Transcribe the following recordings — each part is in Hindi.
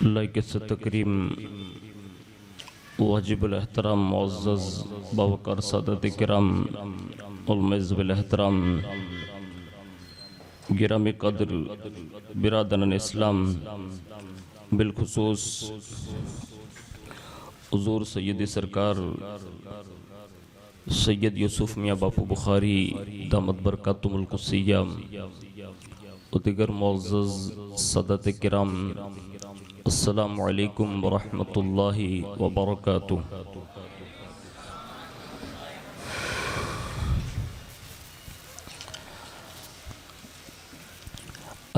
लाइक से तकरीम वाजिबुल एहतराम मुअज़्ज़ज़ बवकर सादत किराम उल एहतराम गिरामी कदर बिरादरन इस्लाम बिलखुसूस हुज़ूर सैयद सरकार सैयद यूसुफ मियाँ बापू बुखारी दामद बरकातुहुल क़ुद्सिय्या और दीगर मुअज़्ज़ज़ सादत किराम अस्सलामु अलैकुम वरहमतुल्लाहि वबरकातुहू।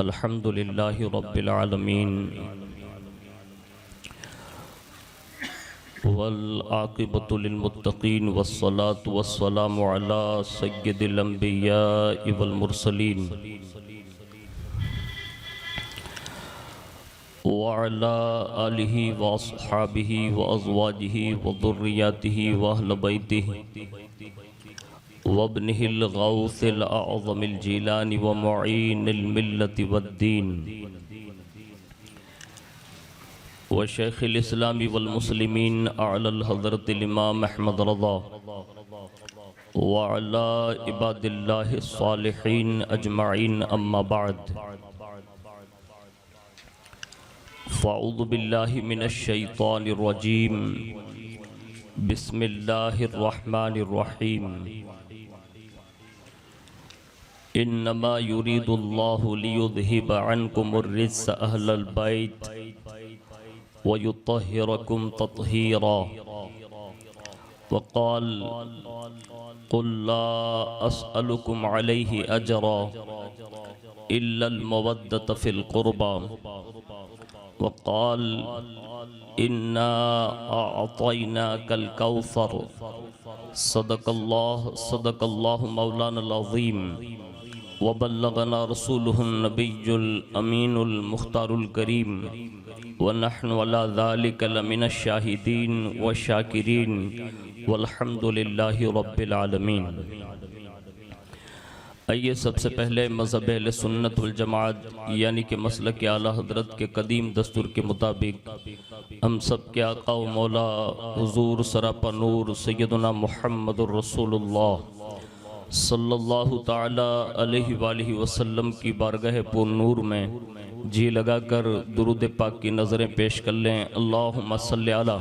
अल्हम्दुलिल्लाहि रब्बिल आलमीन वल आक़िबतु लिल मुत्तक़ीन वस्सलातु वस्सलामु अला सय्यिदिल अंबियाइ वल मुरसलीन व अला आलिहि व अस्हाबिहि व अज़वाजिहि व ज़ुर्रिय्यातिहि व अहल बैतिहि व इब्निहिल गौसिल अअज़मिल जीलानी व मुईनिल मिल्लति वद्दीन व शेखिल इस्लामी वल मुस्लिमीन अअलल हज़रतिल इमाम अहमद रज़ा व अला इबादिल्लाहिस सालिहीन अजमईन अम्मा बाद फ़अऊज़ु बिल्लाहि मिनश शैतानिर रजीम बिस्मिल्लाहिर रहमानिर रहीम इन्नमा युरीदुल्लाहु लियुज़हिबा अन्कुमुर रिज्स अहलल बैत व युत्तहिरकुम तत्हीरा वक़ाल क़ुल ला अस्अलुकुम अलैहि अजरा इल्लल मवद्दत फ़िल क़ुरबा वक़ाल इन्ना अअतैनाकल कौसर सदक़ल्लाहु मौलानल अज़ीम व बल्लगना रसूलुहुन नबियुल अमीनुल मुख्तारुल करीम व नहनु अला ज़ालिका लमिनश शाहिदीन व शाकिरीन वल्हम्दुलिल्लाहि रब्बिल आलमीन। आइए सबसे पहले मज़हब अहले सुन्नत वल जमाअत यानी कि मसलक आला हज़रत के कदीम दस्तूर के मुताबिक हम सब के आका व मौला हुज़ूर सरापा नूर सैयदना मुहम्मदुर रसूलुल्लाह सल्लल्लाहु ताला अलैहि वालिहि वसल्लम की बारगाह पुर नूर में जी लगाकर दुरूद पाक की नज़रें पेश कर लें। अल्लाहुम्मा सल्लि अला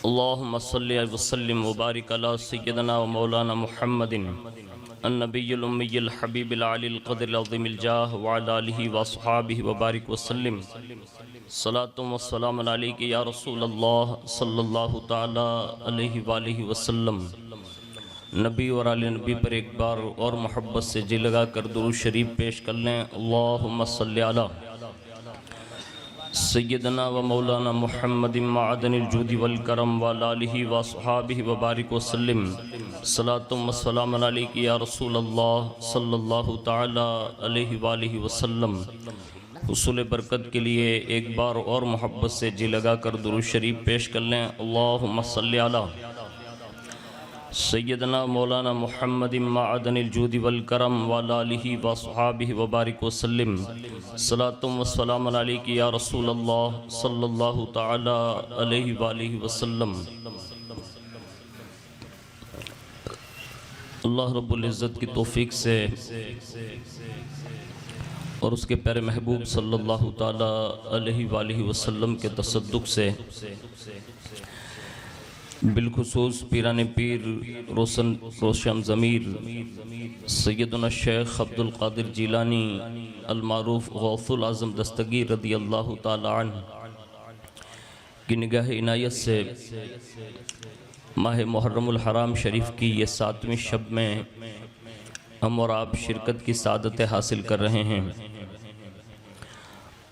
अल्लाहुम्मा सल्लि व सल्लिम व बारिक अला सय्यदना व मौलाना मुहम्मदिन अन्नबिय्युल उम्मिय्यिल हबीबिल आलिल क़द्रिल अज़ीमिल जाह व अला आलिहि व अस्हाबिहि व बारिक व सल्लिम सलातु व सलाम अलैका या रसूलल्लाह सल्लल्लाहु ताला अलैहि वालिहि वसल्लम। नबी और आले नबी पर एक बार और मोहब्बत से जी लगा कर दुरूद शरीफ पेश कर लें। अल्लाहुम्मा सल्लि अला सय्यदना व मौलाना मुहम्मदिन मअदनिल जूदि वल करम व अला आलिहि व अस्हाबिहि व बारिक व सल्लिम सलातु व सलाम अलैका या रसूलल्लाह सल्लल्लाहु ताला अलैहि वालिहि वसल्लम। हुसूल बरकत के लिए एक बार और मोहब्बत से जी लगा कर दुरूद शरीफ पेश कर लें। अल्लाहुम्मा सल्लि अला सय्यदना मौलाना मुहम्मदिन मअदनिल जूदि वल करम व अला आलिहि व अस्हाबिहि व बारिक व सल्लिम सलातु व सलाम अलैका या रसूलल्लाह सल्लल्लाहु ताला अलैहि वालिहि वसल्लम। अल्लाह रब्बुल इज़्ज़त की तौफीक से और उसके प्यारे महबूब सल्लल्लाहु ताला अलैहि वालिहि वसल्लम के तसद्दुक़ से बिलखुसूस पीराने पीर रोशन ज़मीर सैयदना शेख अब्दुल क़ादिर जीलानी अल मारूफ गौसुल आज़म दस्तगीर रदी अल्लाह ताला अन्हु की निगाह इनायत से माह मुहर्रमुल हराम शरीफ की ये 7वीं शब में हम और आप शिरकत की सादत हासिल कर रहे हैं।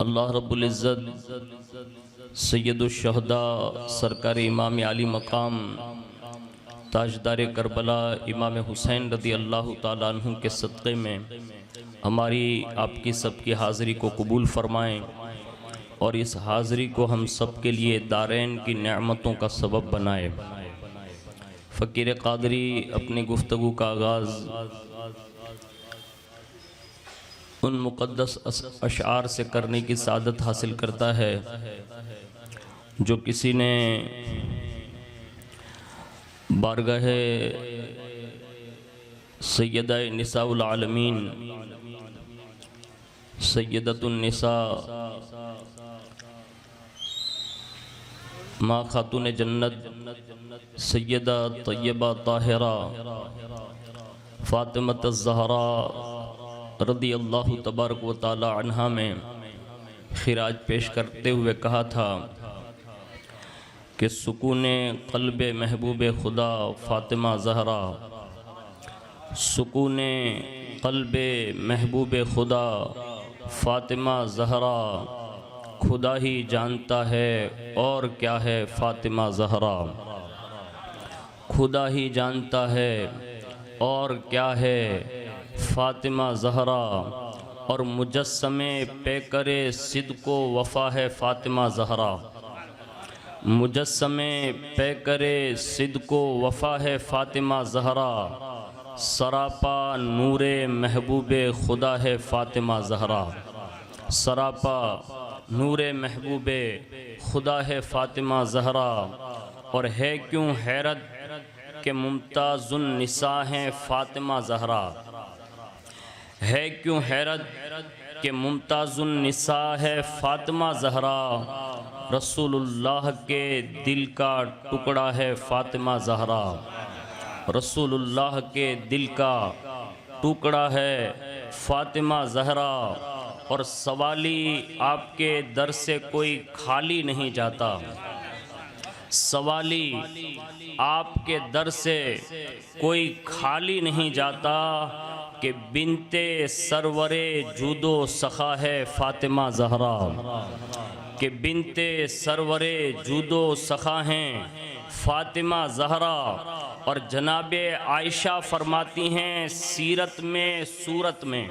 अल्लाह रब्बुल इज़्ज़त सैयदुश्शहदा सरकार इमाम आली मकाम ताजदार करबला इमाम हुसैन रदी अल्लाह ताला अन्हु के सदक़े में हमारी आपकी सबकी हाज़िरी को कबूल फ़रमाएँ और इस हाज़िरी को हम सब के लिए दारैन की नेमतों का सबब बनाए। फ़कीर क़ादरी अपनी गुफ्तगू का आगाज़ उन मुक़द्दस अशआर से करने की सादत हासिल करता है जो किसी ने बारगाह सैयदा निसाउल आलमीन सैयदतुन निसा माँ खातून जन्नत सैयदा तैयबा ताहिरा फ़ातिमत ज़हरा रदी अल्लाह तबारक व तआला अन्हा में खिराज पेश करते हुए कहा था कि सुकून क़ल्ब महबूब खुदा फ़ातिमा ज़हरा, सुकून क़ल्ब महबूब खुदा फ़ातिमा ज़हरा, खुदा ही जानता है और क्या है फ़ातिमा ज़हरा, खुदा ही जानता है और क्या है फ़ातिमा ज़हरा, और मुजस्समे पैकरे सिद्को वफ़ा है फ़ातिमा ज़हरा, मुजस्समे पैकरे सिद्को वफ़ा है फ़ातिमा ज़हरा, सरापा नूरे महबूबे खुदा है फ़ातिमा ज़हरा, सरापा नूरे महबूबे खुदा है फ़ातिमा ज़हरा। और है क्यों हैरत के मुमताज़ुन निसा हैं फ़ातिमा ज़हरा, है क्यों हैरत के मुमताज़ुन निसा है फ़ातिमा ज़हरा, रसूलुल्लाह के दिल का टुकड़ा है फ़ातिमा ज़हरा, रसूलुल्लाह के दिल का टुकड़ा है फ़ातिमा ज़हरा। और सवाली आपके दर से कोई खाली नहीं जाता, सवाली आपके दर से कोई खाली नहीं जाता, कि बिनते सरवरे जूदो सखा है फ़ातिमा ज़हरा, कि बिनते सरवरे जूदो सखा हैं फ़ातिमा ज़हरा। और जनाबे आयशा फरमाती हैं सीरत में सूरत में,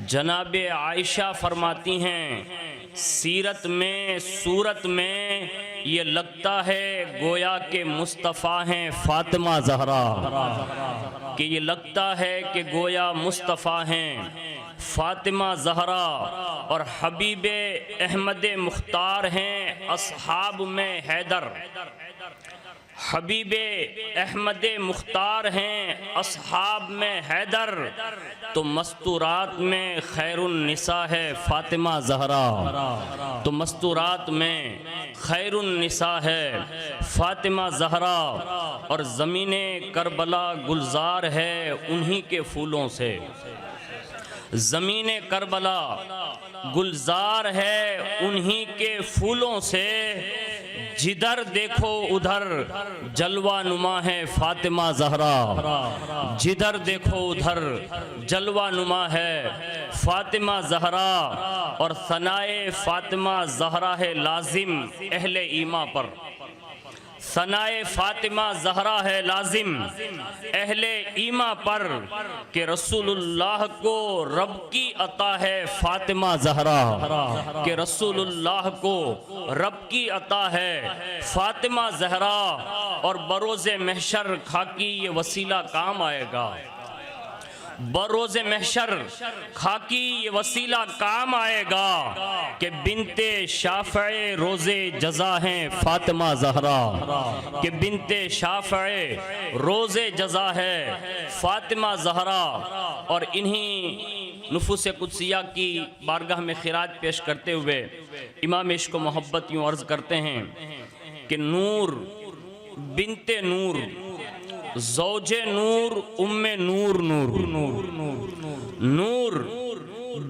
जनाबे आयशा फरमाती हैं सीरत में सूरत में, ये लगता है गोया के मुस्तफ़ा हैं फ़ातिमा ज़हरा, कि ये लगता है कि गोया मुस्तफ़ा हैं फ़ातिमा ज़हरा। और हबीबे अहमद मुख्तार हैं अस्हाब में हैदर, हबीबे अहमद मुख्तार हैं अस्हाब में हैदर, तो मस्तूरात में खैरुन्निसा है फ़ातिमा ज़हरा, तो मस्तूरात में खैरुन्निसा है फ़ातिमा ज़हरा। और ज़मीने करबला गुलजार है उन्हीं के फूलों से, ज़मीने करबला गुलजार है उन्हीं के फूलों से, जिधर देखो उधर जलवा नुमा है फ़ातिमा ज़हरा, जिधर देखो उधर जलवा नुमा है फ़ातिमा ज़हरा। और सनाए फ़ातिमा ज़हरा है लाजिम अहले ईमा पर, सनाए फ़ातिमा ज़हरा है लाजिम अहले ईमा पर, कि रसूलुल्लाह को रब की अता है फ़ातिमा ज़हरा, कि रसूलुल्लाह को रब की अता है फ़ातिमा ज़हरा। और बरोज़े महशर खाकी ये वसीला काम आएगा, बरोज़े महशर खाकी ये वसीला काम आएगा, कि बिनते शाफ़े रोज़े जज़ा हैं फ़ातिमा ज़हरा, कि बिनते शाफ़े रोज़े जज़ा है फ़ातिमा ज़हरा। और इन्हीं नुफूस कुदसिया की बारगाह में खिराज पेश करते हुए इमाम इश्क़ व मोहब्बत यूँ अर्ज़ करते हैं कि नूर बिनते नूर ज़ौजे नूर उम्मे नूर नूर नूर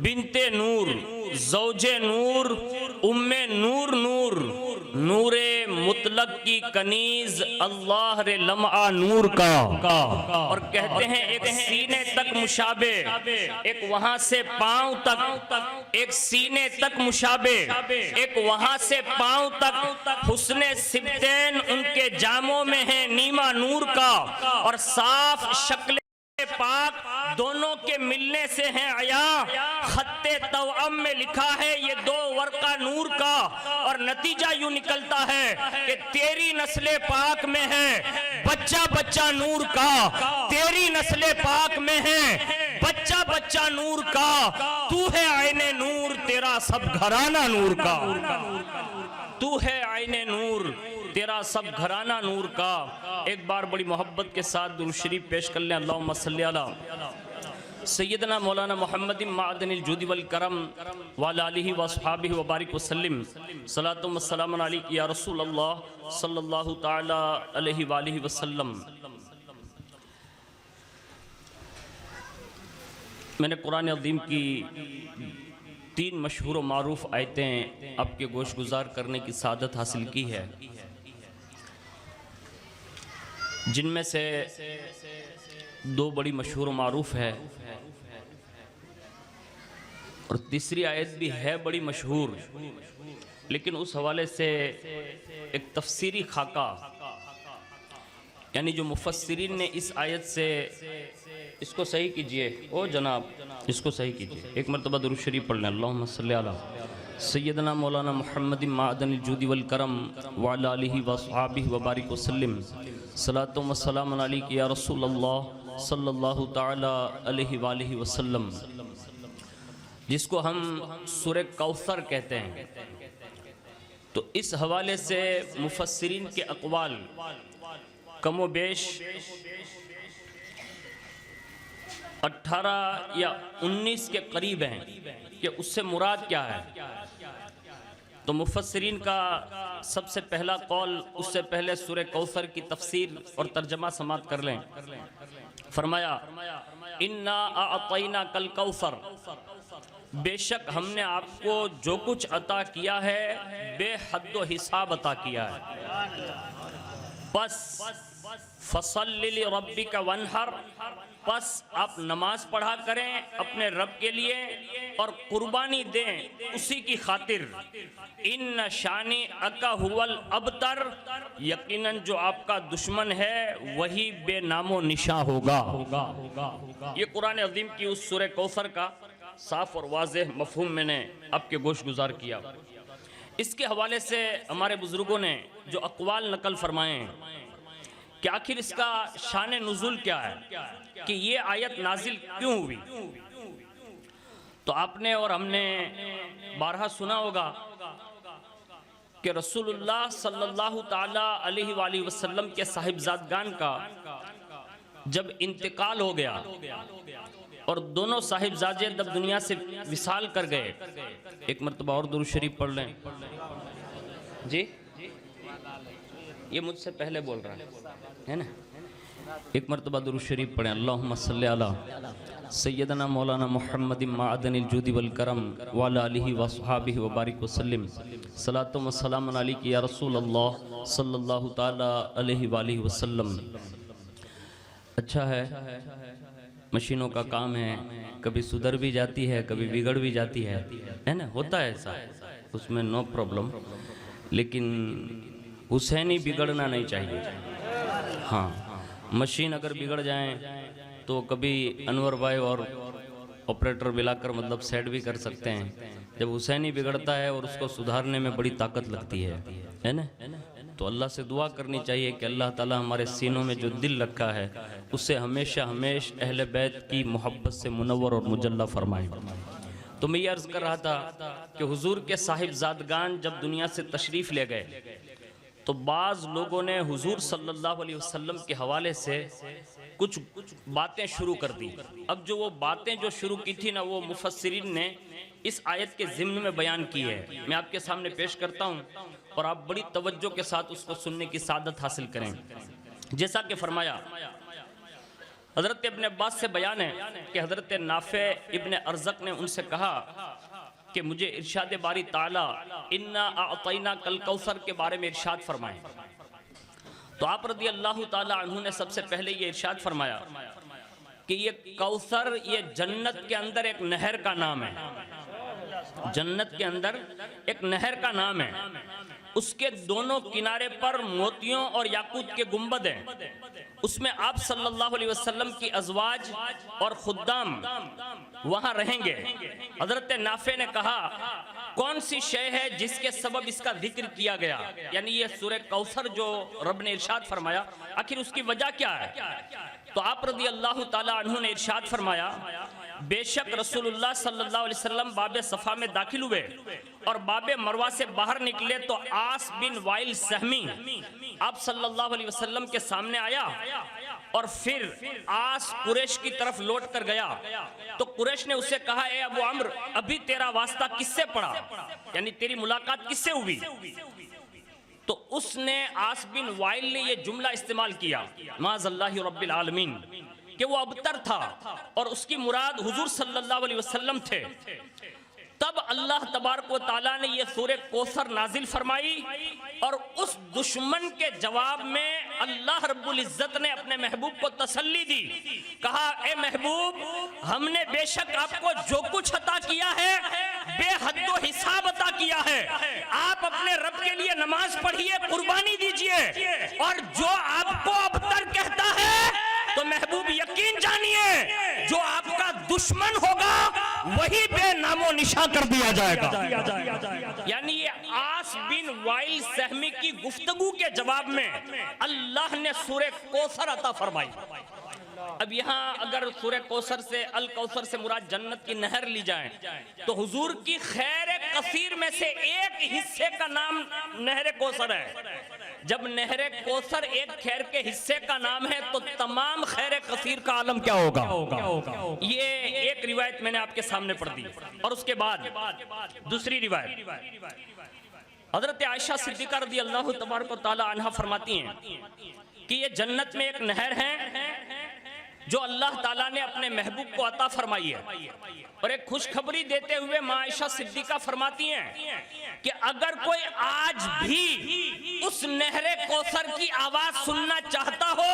बिनते नूर ज़ौजे नूर उम्मे नूर नूर, नूरे मुतलक की कनीज़ अल्लाह रे लम्हा नूर का। और कहते हैं एक सीने तक मुशाबे, एक वहां से पांव तक, एक सीने तक मुशाबे, एक वहां से पांव तक, हुस्ने सिबतैन उनके जामों में है नीमा नूर का। और साफ शक्ल पाक दोनों के मिलने से हैं आया, खत्ते तवअम में लिखा है ये दो वर्का नूर का। और नतीजा यूं निकलता है कि तेरी नस्ले पाक में है बच्चा बच्चा नूर का, तेरी नस्ले पाक में है बच्चा बच्चा नूर का, तू है आईने नूर, तेरा सब घराना नूर का। तू है आईने नूर, तेरा सब घराना नूर का। एक बार बड़ी मोहब्बत के साथ दुरूद शरीफ पेश कर लें। अल्लाहुम्मा सल्ली अला सैयदना मौलाना मुहम्मद मादनिल जुदी वल करम वाला आलिहि व अस्हाबिहि व बारिक वसल्लम। सलातु व सलामुन अलैका या रसूल अल्लाह सल्लल्लाहु तआला अलैहि व आलिहि वसल्लम। मैंने कुरान अज़ीम की 3 मशहूर व मारूफ आयतें आपके गोश गुजार करने की सादत हासिल की है, जिनमें से 2 बड़ी मशहूर मारूफ है और तीसरी आयत भी है बड़ी मशहूर, लेकिन उस हवाले से एक तफसीरी खाका, यानी जो मुफस्सिरीन ने इस आयत से, इसको सही कीजिए ओ जनाब, इसको सही कीजिए, एक मरतबा दुरूद शरीफ पढ़ लें। अल्लाहुम्मा सल्ली अला सैयदना मौलाना मुहम्मद मादनिल जुदी वल करम व अला आलिहि व अस्हाबिहि व बारिक वसल्लम। सलातु व सलामुन अलैका या रसूल अल्लाह सल्लल्लाहु तआला अलैहि व आलिहि वसल्लम, जिसको हम सूरह कौसर कहते हैं। तो इस हवाले से मुफस्सिरीन के अक़वाल कमो बेश 18 या 19 के करीब हैं कि उससे मुराद क्या है। तो मुफस्सिरीन का सबसे पहला कौल, उससे पहले सूरह कौसर की तफसीर और तर्जमा समात कर लें। फरमाया इन्ना अअतैना कल कौसर, बेशक हमने आपको जो कुछ अता किया है बेहद हिसाब अता किया है। बस फसल्लि लिरब्बिका वन्हर, बस आप नमाज पढ़ा करें अपने रब के लिए और कुर्बानी दें उसी की खातिर। इन शानी अका हुवल अबतर, यकीनन जो आपका दुश्मन है वही बेनामो निशा होगा। ये कुरान अज़ीम की उस सूरह कौसर का साफ और वाज़ेह मफ़हूम मैंने आपके गोश गुजार किया। इसके हवाले से हमारे बुजुर्गों ने जो अक़वाल नकल फरमाए हैं कि आखिर इसका शान नुज़ुल क्या है, कि ये आयत नाजिल क्यों हुई। तो आपने और हमने बारहा सुना होगा कि रसूलुल्लाह सल्लल्लाहु ताला अलैहि वाली वसल्लम के साहिबजादगान का जब इंतकाल हो गया और दोनों साहिबजादे जब दुनिया से विसाल कर गए, एक मरतबा और दुरूद शरीफ पढ़ लें जी। ये मुझसे पहले बोल रहा है ना, एक मरतबा दुरूद शरीफ पढ़ें। अल्लाहुम्मा सल्ली अला सैयदना मौलाना मुहम्मद मादनिल जुदी वल करम व अला आलिहि व अस्हाबिहि व बारिक वसल्लम। सलातु व सलामुन अलैका या रसूल अल्लाह सल्लल्लाहु ताला अलैहि व आलिहि वसल्लम। अच्छा है, मशीनों का काम है, कभी सुधर भी जाती है, कभी बिगड़ भी जाती है ना, होता है ऐसा, उसमें नो प्रॉब्लम, लेकिन हुसैनी बिगड़ना नहीं चाहिए। हाँ, मशीन अगर बिगड़ जाए तो कभी अनवर भाई और ऑपरेटर मिलाकर मतलब सेट भी कर सकते हैं। जब हुसैनी बिगड़ता है और उसको सुधारने में बड़ी ताकत लगती है ना, तो अल्लाह से दुआ करनी चाहिए कि अल्लाह ताला हमारे सीनों में जो दिल रखा है उससे हमेशा अहले बैत की मोहब्बत से मुनव्वर और मुजल्ला फरमाए। तो मैं ये अर्ज़ कर रहा था कि हुजूर के साहिबजादगान जब दुनिया से तशरीफ़ ले गए तो बाज़ लोगों ने हुजूर सल्लल्लाहु अलैहि वसल्लम के हवाले से कुछ बातें शुरू कर दी। अब जो वो बातें जो शुरू की थी ना, वो मुफस्सिरीन ने इस आयत के ज़िम्न में बयान की है। मैं आपके सामने पेश करता हूँ और आप बड़ी तवज्जो के साथ उसको सुनने की सादत हासिल करें। जैसा कि फरमाया, हज़रत इब्न अब्बास से बयान है कि हज़रत नाफ़े इब्न अर्ज़क ने उनसे कहा कि मुझे इरशाद बारी ताला इन्ना अअतैना कल कौसर के बारे में इरशाद फरमाएं। तो आप रज़ी अल्लाह ताला अन्हु ने सबसे पहले ये इरशाद फरमाया कि ये कौसर ये जन्नत के अंदर एक नहर का नाम है। जन्नत के अंदर एक नहर का नाम है, उसके दोनों किनारे पर मोतियों और याकूत के गुंबद हैं। उसमें आप सल्लल्लाहु अलैहि वसल्लम की अज़वाज और खुद्दाम वहां रहेंगे। हजरत नाफे ने कहा, कौन सी शय है जिसके सबब इसका जिक्र किया गया, यानी ये सूरह कौसर जो रब ने इरशाद फरमाया, आखिर उसकी वजह क्या है? तो आप रज़ी अल्लाह ताला अन्हु ने इरशाद फरमाया, बेशक रसूलुल्लाह सल्लल्लाहु अलैहि वसल्लम बाबे सफ़ा में दाखिल हुए और बाबे मरवा से बाहर निकले तो आस बिन वाइल सहमी आप सल्लल्लाहु अलैहि वसल्लम के सामने आया और फिर आस कुरैश की तरफ लौट कर गया। तो कुरैश ने उससे कहा, ए अबू अम्र, अभी तेरा वास्ता किससे पड़ा, यानी तेरी मुलाकात किससे हुई? तो उसने आस बिन वाइल ने ये जुमला इस्तेमाल किया, माज़ल्लाहि रब्बिल आलमीन, कि वो अबतर था और उसकी मुराद हुजूर सल्लल्लाहु अलैहि वसल्लम थे। तब अल्लाह तबारक व तआला ने ये सूरह कौसर नाजिल फरमाई और उस दुश्मन के जवाब में अल्लाह रब्बुल इज्जत ने अपने महबूब को तसल्ली दी। कहा, ए महबूब, हमने बेशक आपको जो कुछ अता किया है बेहद हिसाब अता किया है। आप अपने रब के लिए नमाज पढ़िए, कुर्बानी दीजिए, और जो आपको अबतर कहता है तो महबूब यकीन जानिए जो आपका दुश्मन होगा वही बेनामो निशा कर दिया जाएगा। यानी ये आस बिन वाइल सहमी की गुफ्तगू के जवाब में अल्लाह ने सूरह कौसर अता फरमाई। अब यहाँ अगर सूरह कौसर से, अल कौसर से मुराद जन्नत की नहर ली जाए तो हुजूर की खैर कसीर में से एक हिस्से का नाम नहर कौसर है। जब नहर कौसर एक खैर के हिस्से का नाम है तो तमाम खैर कसीर का आलम क्या होगा? ये एक रिवायत मैंने आपके सामने पढ़ दी। और उसके बाद दूसरी रिवायत, हजरत आयशा सिद्दीका रज़ी अल्लाह तबारक व तआला अन्हा फरमाती हैं कि ये जन्नत में एक नहर है जो अल्लाह ताला ने अपने महबूब को अता फरमाई है। और एक खुशखबरी देते हुए माँ आयशा सिद्दीका फरमाती हैं कि अगर कोई आज भी उस नहरे कौसर की आवाज सुनना चाहता हो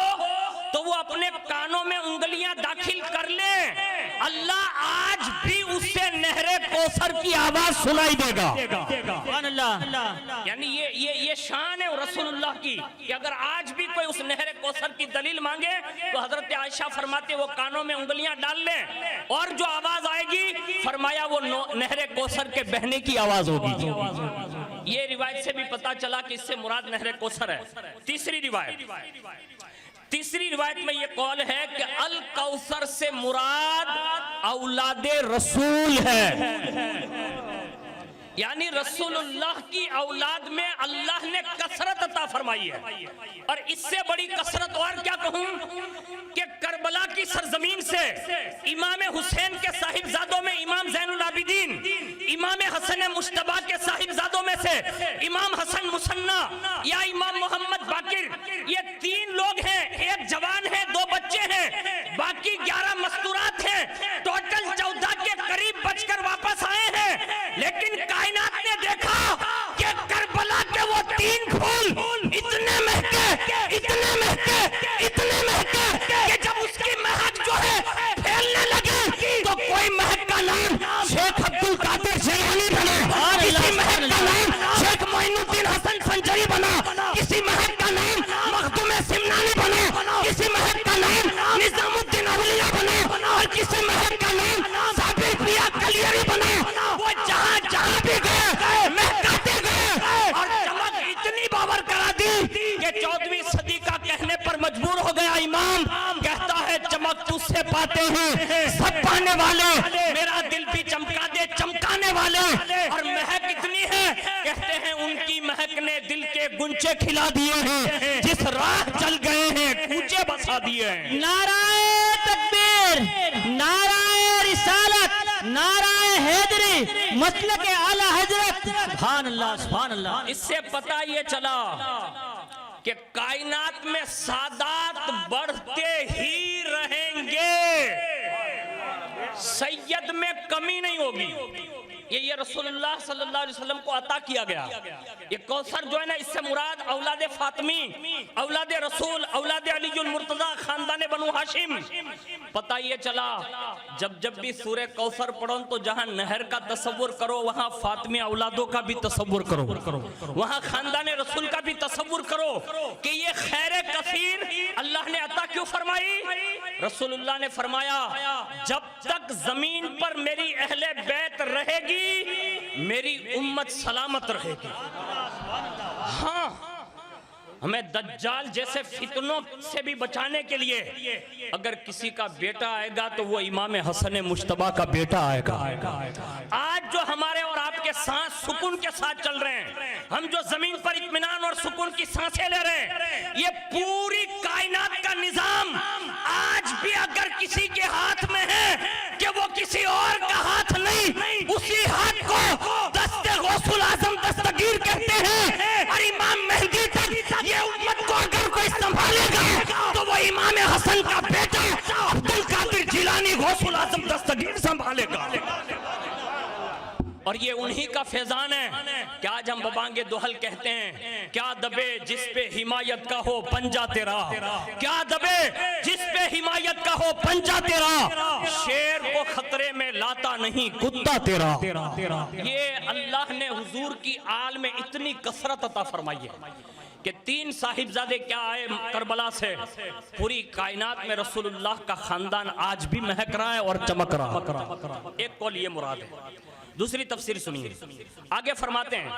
तो वो अपने कानों में उंगलियां दाखिल कर ले, अल्लाह आज भी उससे नहरे कौसर की आवाज सुनाई देगा। यानी ये शान है रसूलुल्लाह की कि अगर आज भी कोई उस नहरे कौसर की दलील मांगे तो हजरत आयशा फरमाते वो कानों में उंगलियां डाल ले और जो आवाज आएगी फरमाया वो नहरे कौसर के बहने की आवाज होगी। ये रिवायत से भी पता चला कि इससे मुराद नहरे कौसर है। तीसरी रिवायत में ये कौल है कि अल कौसर से मुराद औलादे रसूल है, यानी रसूलुल्लाह की औलाद में अल्लाह ने कसरत अता फरमाई है। और इससे बड़ी कसरत और क्या कहूं कि करबला की सरजमीन से इमाम हुसैन के साहिबजादों में इमाम ज़ैनुल आबिदीन, इमाम हसन मुश्तबा के साहिबजादों में से इमाम हसन मुसन्ना या इमाम मोहम्मद बाकिर, ये 3 लोग हैं, एक जवान है, 2 बच्चे हैं, बाकी 11 मस्तूरात हैं, टोटल 14 के करीब बचकर वापस आए हैं। लेकिन कायनात ने देखा कि करबला के वो 3 फूल इतने महके कि जब उसकी महक जो है फैलने लगी तो कोई महक का नाम शेख अब्दुल कादिर जैलानी बना, किसी महक का नाम शेख मोइनुद्दीन हसन संजरी बना, किसी महक का नाम मखदूम सिमनानी बना, किसी महक का नाम निजामुद्दीन अवलिया बना, और किसी महक का नाम साबिर प्रिया कलियरी बना। वो जहाँ जहाँ भी गए महकाते गए और चमक इतनी बावर करा दी कि 14वीं सदी का कहने पर मजबूर हो गया इमाम, कहता है चमक तुझसे पाते हैं सब पाने वाले, मेरा दिल भी चमका दे चमकाने वाले। और महक इतनी है, कहते हैं उनकी महक ने दिल के गुंचे खिला दिए हैं, जिस राह चल गए हैं कूचे बसा दिए हैं। नाराए तकबीर, नाराए रिसालत, नाराए हैदरी, मसलक आला हजरत, सुभान अल्लाह सुभान अल्लाह। इससे पता ये चला कि कायनात में सादात बढ़ते ही रहेंगे। सैयद में कमी नहीं होगी। ये रसूलुल्लाह सल्लल्लाहु अलैहि वसल्लम को अता किया गया। ये कौसर जो है ना, इससे मुराद औलाद फातिमी, औलाद रसूल, औलाद अलीजुल मुर्तजा, खानदान बनु हाशिम। पता ये चला जब भी सूरह कौसर पढ़ो तो जहां नहर का तसव्वुर करो वहां फातिमी औलादों का भी तसव्वुर करो, वहां खानदान रसूल का भी तसव्वुर करो कि ये खैर कसीर अल्लाह ने अता क्यों फरमाई। रसूलुल्लाह ने फरमाया जब तक जमीन पर मेरी अहले बैत रहेगी मेरी उम्मत सलामत रहेगी। हाँ, हमें दज्जाल जैसे फितनों से भी बचाने के लिए अगर किसी का बेटा आएगा तो वो इमाम हसन मुश्तबा का बेटा आएगा। आज जो हमारे और आपके सांस सुकून के साथ चल रहे हैं, हम जो जमीन पर इत्मीनान और सुकून की सांसें ले रहे हैं, ये पूरी कायनात का निजाम आज भी अगर किसी के हाथ में है कि वो किसी और का हाथ नहीं, उसी हाथ को दस्ते गौसुल आजम दस्तगीर कहते हैं। और इमाम मेहदी तक ये उम्मत को अगर कोई संभालेगा तो वो इमाम हसन का बेटा अब्दुल कादिर जिलानी गौसुल आजम दस्तगीर संभालेगा। और ये उन्हीं का फैजान है कि आज हम बबांगे दोहल कहते हैं, क्या दबे जिस पे हिमायत का हो पंजा तेरा, क्या दबे जिस पे हिमायत का हो पंजा तेरा, शेर को खतरे में लाता नहीं कुत्ता तेरा। ये अल्लाह ने हुजूर की आल में इतनी कसरत अता फरमाई है कि 3 साहिबजादे क्या आए करबला से, पूरी कायनात में रसूलुल्लाह का खानदान आज भी महक रहा है और चमक रहा। एक कौल ये मुराद है। दूसरी तफसीर सुनिए, आगे फरमाते हैं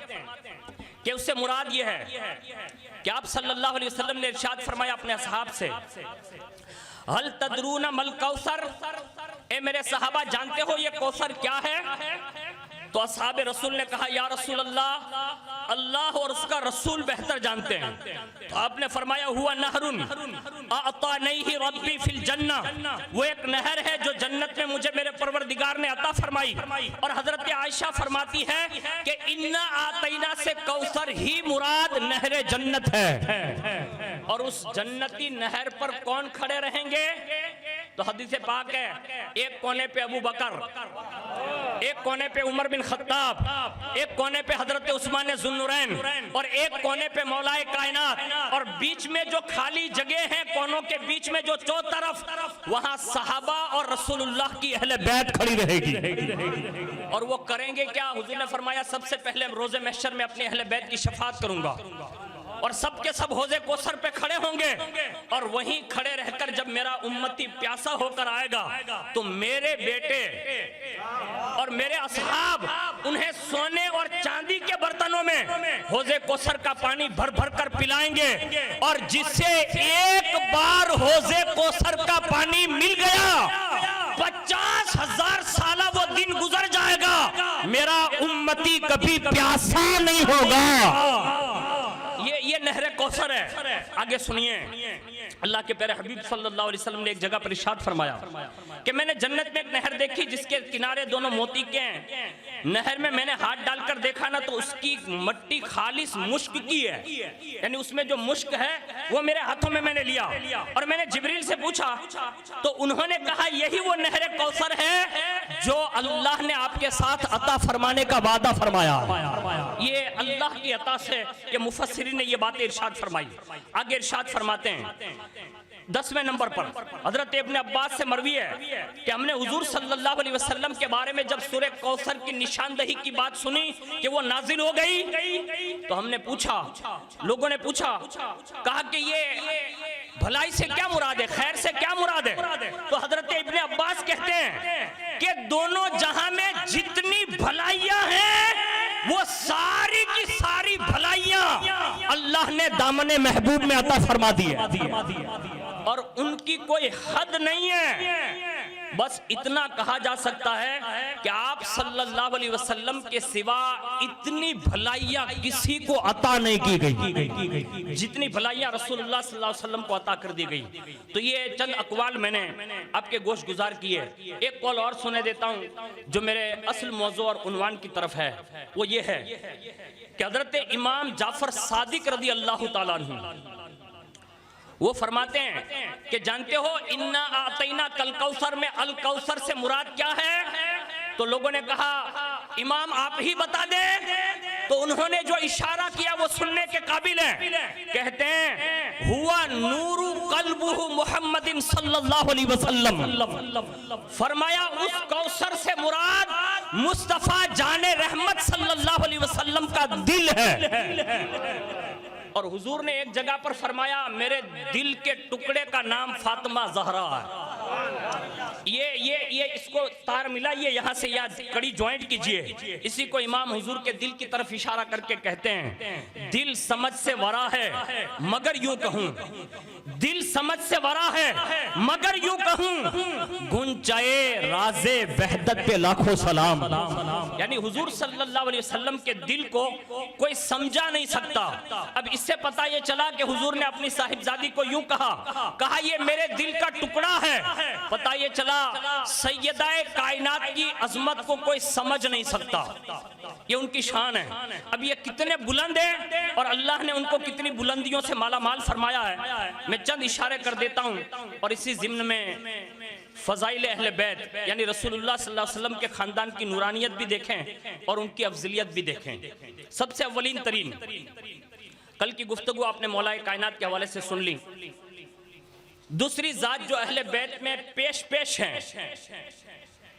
कि उससे मुराद ये है कि आप सल्लल्लाहु अलैहि वसल्लम ने इरशाद फरमाया अपने असहाब से, हल तदरूना मल कौसर, ए मेरे सहाबा जानते हो ये कौसर क्या है। तो असहाबे रसूल ने कहा या रसूल अल्लाह, अल्लाह और उसका रसूल बेहतर जानते हैं। तो आपने फरमाया हुआ नहरुन अअतानीही रब्बी फिल जन्ना, वो एक नहर है जो जन्नत में मुझे मेरे परवरदिगार ने अता फरमाई। और हजरत आयशा फरमाती है कि इन्ना आतैना से कौसर ही मुराद नहर जन्नत है। और उस जन्नती नहर पर कौन खड़े रहेंगे, तो हदीस पाक है, एक कोने पे अबू बकर, एक कोने पे उमर बिन खत्ताब, एक कोने पे हजरत उस्मान जुन्नुरैन और एक कोने पे मौलाए कायनात, और बीच में जो खाली जगह है कोनों के बीच में जो चौतरफ, वहां सहाबा और रसूलुल्लाह की अहले बैत खड़ी रहेगी। और वो करेंगे क्या, हुजूर ने फरमाया सबसे पहले रोजे महशर में अपने अहले बैत की शफाअत करूंगा और सबके सब हौजे कौसर पे खड़े होंगे। और वहीं खड़े रहकर जब मेरा उम्मती प्यासा होकर आएगा तो मेरे बेटे और मेरे असहाब उन्हें सोने और चांदी के बर्तनों में हौजे कौसर का पानी भर भर कर पिलाएंगे। और जिसे एक बार हौजे कौसर का पानी मिल गया 50,000 साल वो दिन गुजर जाएगा, मेरा उम्मती कभी प्यासा नहीं होगा। ये नहर कौसर है। आगे सुनिए, अल्लाह के प्यारे हबीब सल्लल्लाहु अलैहि वसल्लम ने एक जगह पर इरशाद फरमाया कि मैंने जन्नत में एक नहर देखी जिसके किनारे दोनों मोती के हैं। नहर में मैंने हाथ डालकर देखा ना तो उसकी मट्टी खालिस मुश्क की है, यानी उसमें जो मुश्क है वो मेरे हाथों में मैंने लिया। और मैंने जिब्रील से पूछा तो उन्होंने कहा यही वो नहर कौसर है जो अल्लाह ने आपके साथ अता फरमाने का वादा फरमाया। ये अल्लाह की अता से ये मुफस्सिरीन ने ये बातें इरशाद फरमाई। आगे इरशाद फरमाते हैं 10वें नंबर पर हजरत इब्न अब्बास से मरवी है कि हमने हुजूर सल्लल्लाहु अलैहि वसल्लम के बारे में जब सूरह कौसर की निशानदही की बात सुनी कि वो नाजिल हो गई तो हमने पूछा, लोगों ने पूछा, कहा कि ये भलाई से क्या मुराद है, खैर से क्या मुराद है। तो हजरत इब्न अब्बास कहते हैं कि दोनों जहां में जितनी भलाइयां हैं वो सारी की सारी भलाइयां अल्लाह ने दामने महबूब में अता फरमा दी है और उनकी कोई हद नहीं है। बस इतना कहा जा सकता है कि आप सल्लल्लाहु अलैहि वसल्लम के सिवा इतनी भलाइयां किसी को अता नहीं की गई जितनी भलाइयां रसूलुल्लाह सल्लल्लाहु अलैहि वसल्लम को अता कर दी गई। तो ये चंद अकवाल मैंने आपके गोश गुजार किए। एक कॉल और सुने देता हूं जो मेरे असल मौजू और उन्वान की तरफ है, वो ये है कि हजरत इमाम जाफर सादिक रदी अल्लाह ताला अन्हु वो फरमाते हैं कि जानते हो इन्ना आतैना कल कौसर में अल कौसर से मुराद क्या है, तो लोगों ने कहा इमाम आप ही बता दें। तो उन्होंने जो इशारा किया वो सुनने के काबिल है। कहते हैं हुआ नूरु कल्बुहु मुहम्मदिन सल्लल्लाहु अलैहि वसल्लम। फरमाया उस कौसर से मुराद मुस्तफा जाने रहमत सल्लल्लाहु अलैहि वसल्लम का दिल है। और हुजूर ने एक जगह पर फरमाया मेरे दिल के टुकड़े का नाम फातिमा ज़हरा है। ये इसको तार मिलाइए यहाँ से, या कड़ी ज्वाइंट कीजिए। इसी को इमाम हुजूर के दिल की तरफ इशारा करके कहते हैं दिल समझ से वरा है मगर यूं कहूं, दिल समझ से वरा है मगर यूं कहूं, गुंजाए राज़े वहदत पे लाखों सलाम। यानी हुजूर सल्लल्लाहु अलैहि वसल्लम के दिल को कोई समझा नहीं सकता। अब इससे पता ये चला कि हुजूर ने अपनी साहिबजादी को यूं कहा ये मेरे दिल का टुकड़ा है। पता ये चला सैयदाए कायनात की अजमत को कोई समझ नहीं सकता, ये उनकी शान है। अब ये कितने बुलंद हैं और अल्लाह ने उनको कितनी बुलंदियों से माला माल फरमाया है। मैं चंद इशारे कर देता हूँ और इसी ज़िम्न में फ़ज़ाइल अहले बैत यानी रसूलुल्लाह सल्लल्लाहु अलैहि वसल्लम के ख़ानदान की नूरानियत भी देखें और उनकी अफजलियत भी देखें। सबसे अव्वलीन तरीन, कल की गुफ्तगू आपने मौलाए कायनात के हवाले से सुन ली। दूसरी जात जो अहले बैत में पेश हैं,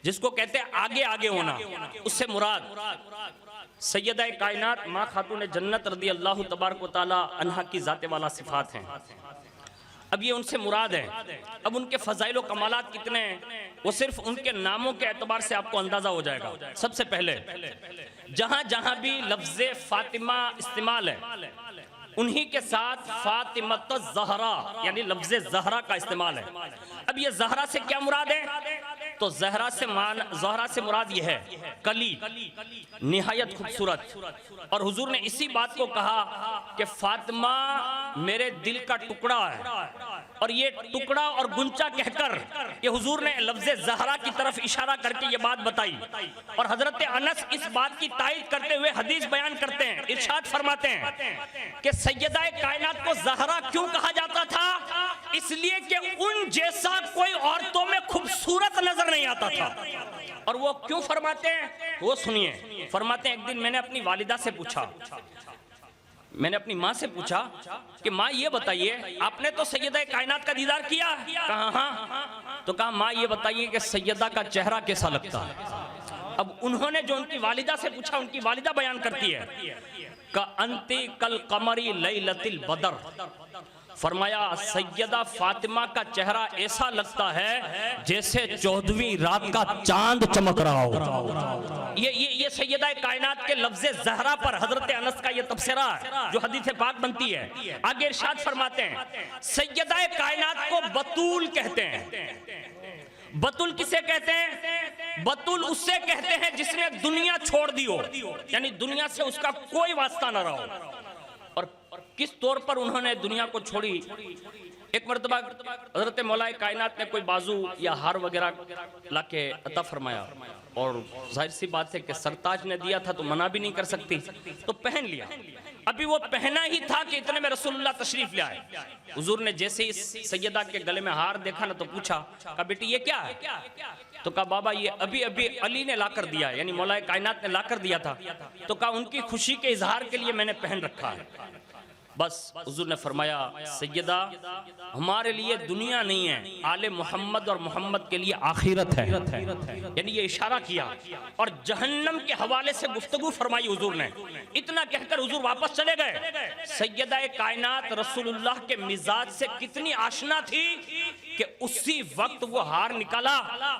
जिसको कहते हैं आगे आगे होना, उससे मुराद सैयदा कायनात माँ खातून जन्नत रदी अल्लाह तबारक व तआला अन्हा की जाते वाला सिफात हैं। अब ये उनसे मुराद है। अब उनके फ़ज़ाइल व कमालात कितने हैं वो सिर्फ उनके नामों के एतबार से आपको अंदाज़ा हो जाएगा। सबसे पहले जहाँ जहाँ भी लफ्ज़े फ़ातिमा इस्तेमाल है उन्हीं के साथ फातिमत ज़हरा यानी लफ्ज़े ज़हरा का इस्तेमाल है। अब ये ज़हरा से क्या मुराद है? तो ज़हरा से मुराद ये है कली, निहायत खूबसूरत। और हुजूर ने इसी बात को कहा कि फातिमा मेरे दिल का टुकड़ा है। और ये टुकड़ा और गुंचा कहकर ये हुजूर ने लफ्ज़े ज़हरा की तरफ इशारा करके ये बात बताई। और हजरत अनस इस बात की तायद करते हुए हदीस बयान करते हैं, इरशाद फरमाते हैं कि सैयदा कायनात को ज़हरा क्यों कहा जाता था? इसलिए कि उन जैसा कोई औरतों में खूबसूरत नजर नहीं आता था। और वो क्यों फरमाते हैं वो सुनिए। फरमाते हैं एक दिन मैंने अपनी वालिदा से पूछा, मैंने अपनी माँ से पूछा कि माँ ये बताइए आपने तो सैयदा कायनात का दीदार किया? कहा हाँ। तो कहा माँ ये बताइए कि सैयदा का चेहरा कैसा लगता है? अब उन्होंने जो उनकी वालिदा से पूछा, उनकी वालिदा बयान करती है का अंति कल कमरी लैलतिल बदर। फरमाया सैयदा फातिमा का चेहरा ऐसा लगता है जैसे 14वीं रात का चांद चमक रहा हो। ये सैयदा कायनात के लफ्ज़े ज़हरा पर हजरत अनस का ये तबसरा है जो हदीस पाक बनती है। आगे इरशाद फरमाते हैं सैयदा कायनात को बतूल कहते हैं। बतूल किसे कहते हैं? बतूल उससे कहते हैं जिसने दुनिया छोड़ दी हो, यानी दुनिया से उसका कोई वास्ता न रहा हो। और किस तौर पर उन्होंने दुनिया को छोड़ी? एक मरतबा हजरत मौलाए कायनात ने कोई बाजू या हार वगैरह लाके अता फरमाया और जाहिर सी बात है कि सरताज ने दिया था तो मना भी नहीं कर सकती, तो पहन लिया। अभी वो पहना ही था कि इतने में रसूलुल्लाह तशरीफ ले आए। हुजूर ने जैसे इस सैयदा के गले में हार देखा ना तो पूछा, कहा बेटी ये क्या है? तो कहा बाबा ये अभी अभी अली ने लाकर दिया है, यानी मौलाए कायनात ने लाकर दिया था। तो कहा उनकी खुशी के इजहार के लिए मैंने पहन रखा है। बस हुजूर ने फरमाया सैयदा हमारे लिए दुनिया नहीं है, आले मोहम्मद और मोहम्मद के लिए आखिरत है। यानी ये इशारा किया और जहन्नम के हवाले से गुफ्तगू फरमाई हुजूर ने। इतना कहकर हुजूर वापस चले गए। सैयदा कायनात रसूलुल्लाह के मिजाज से कितनी आशना थी कि उसी वक्त वो हार निकाला,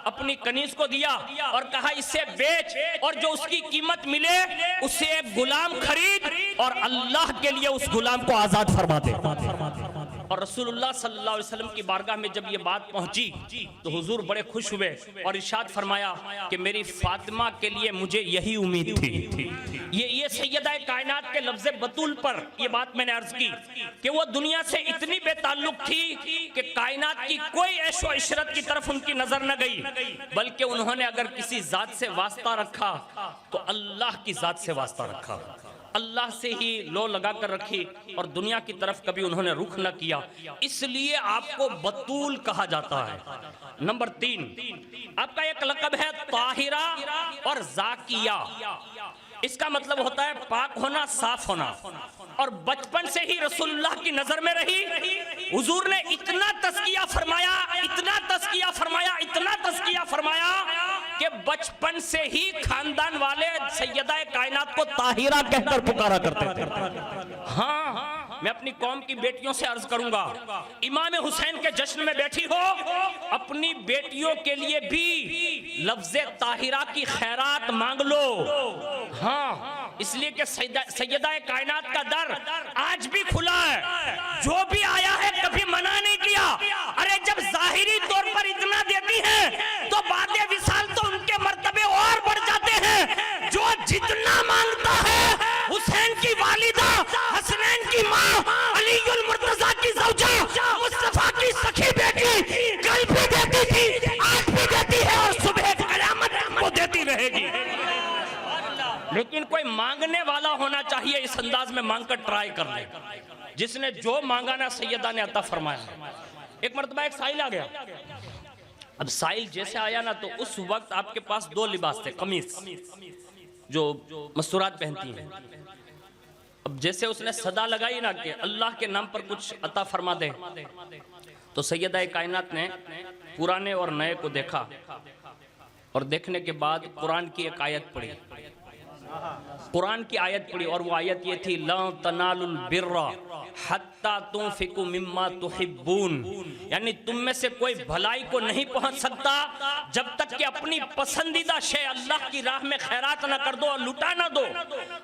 अपनी कनीज को दिया और कहा इसे बेच और जो उसकी कीमत मिले उसे एक गुलाम खरीद और अल्लाह के लिए उस गुलाम को आजाद फरमा दे। और रसूलुल्लाह सल्लल्लाहु अलैहि वसल्लम की बारगाह में जब ये बात पहुंची तो हुजूर बड़े खुश हुए और इरशाद फरमाया कि मेरी फातिमा के लिए मुझे यही उम्मीद थी। ये सैयदा कायनात के लफ्ज़े बतूल पर ये बात मैंने अर्ज की कि वो दुनिया से इतनी बेताल्लुक थी कि कायनात की कोई ऐशो इशरत की तरफ उनकी नजर न गई, बल्कि उन्होंने अगर किसी जात से वास्ता रखा तो अल्लाह की जात से वास्ता रखा, अल्लाह से ही लो लगा कर रखी और दुनिया की तरफ कभी उन्होंने रुख न किया। इसलिए आपको बतूल कहा जाता है। नंबर 3 आपका एक लक़ब है ताहिरा और जाकिया, इसका मतलब होता है पाक होना, साफ होना। और बचपन से ही रसूलुल्लाह की नजर में रही। हुजूर ने इतना तज़किया फरमाया, इतना तज़किया फरमाया, इतना तज़किया फरमाया कि बचपन से ही खानदान वाले सैयदा कायनात को ताहिरा कहकर पुकारा करते थे। हाँ, मैं अपनी कौम की बेटियों से अर्ज करूंगा, इमाम हुसैन के जश्न में बैठी हो, अपनी बेटियों के लिए भी लफ्ज़े ताहिरा की खैरात मांग लो। हाँ, इसलिए कि सैयदा कायनात का दर आज भी खुला है। जो भी आया है कभी मना नहीं किया। अरे जब जाहिरी तौर पर इतना देती हैं तो बातें विशाल तो उनके मर्तबे और बढ़ जाते हैं। जो जितना मांगता है, हुसैन की वालिदा, हसनैन की माँ, अलीउल मुर्तजा की ज़ौजा, मुस्तफा की सखी बेटी कल भी देती थी, आज भी देती है और सुबह क़यामत को देती रहेगी। लेकिन कोई मांगने वाला होना चाहिए, इस अंदाज में मांगकर ट्राई कर ले। जिसने जो मांगा ना सैयदा ने अता फरमाया। एक मर्तबा एक साइल आ गया। अब साइल जैसे आया ना तो उस वक्त आपके पास दो लिबास थे, कमीज जो मस्तूरात पहनती हैं। अब जैसे उसने सदा लगाई ना कि अल्लाह के नाम पर कुछ अता फरमा दे, तो सैयदा कायनात ने पुराने और नए को देखा और देखने के बाद कुरान की एक आयत पढ़ी। कुरान की आयत पढ़ी और वो आयत ये थी, ला तनालुल बिर्रा हत्ता तुनफिकु मिम्मा तुहिब्बून, यानी तुम में से कोई भलाई को नहीं पहुंच सकता जब तक कि अपनी पसंदीदा शे अल्लाह की राह में खैरात ना कर दो और लुटा ना दो।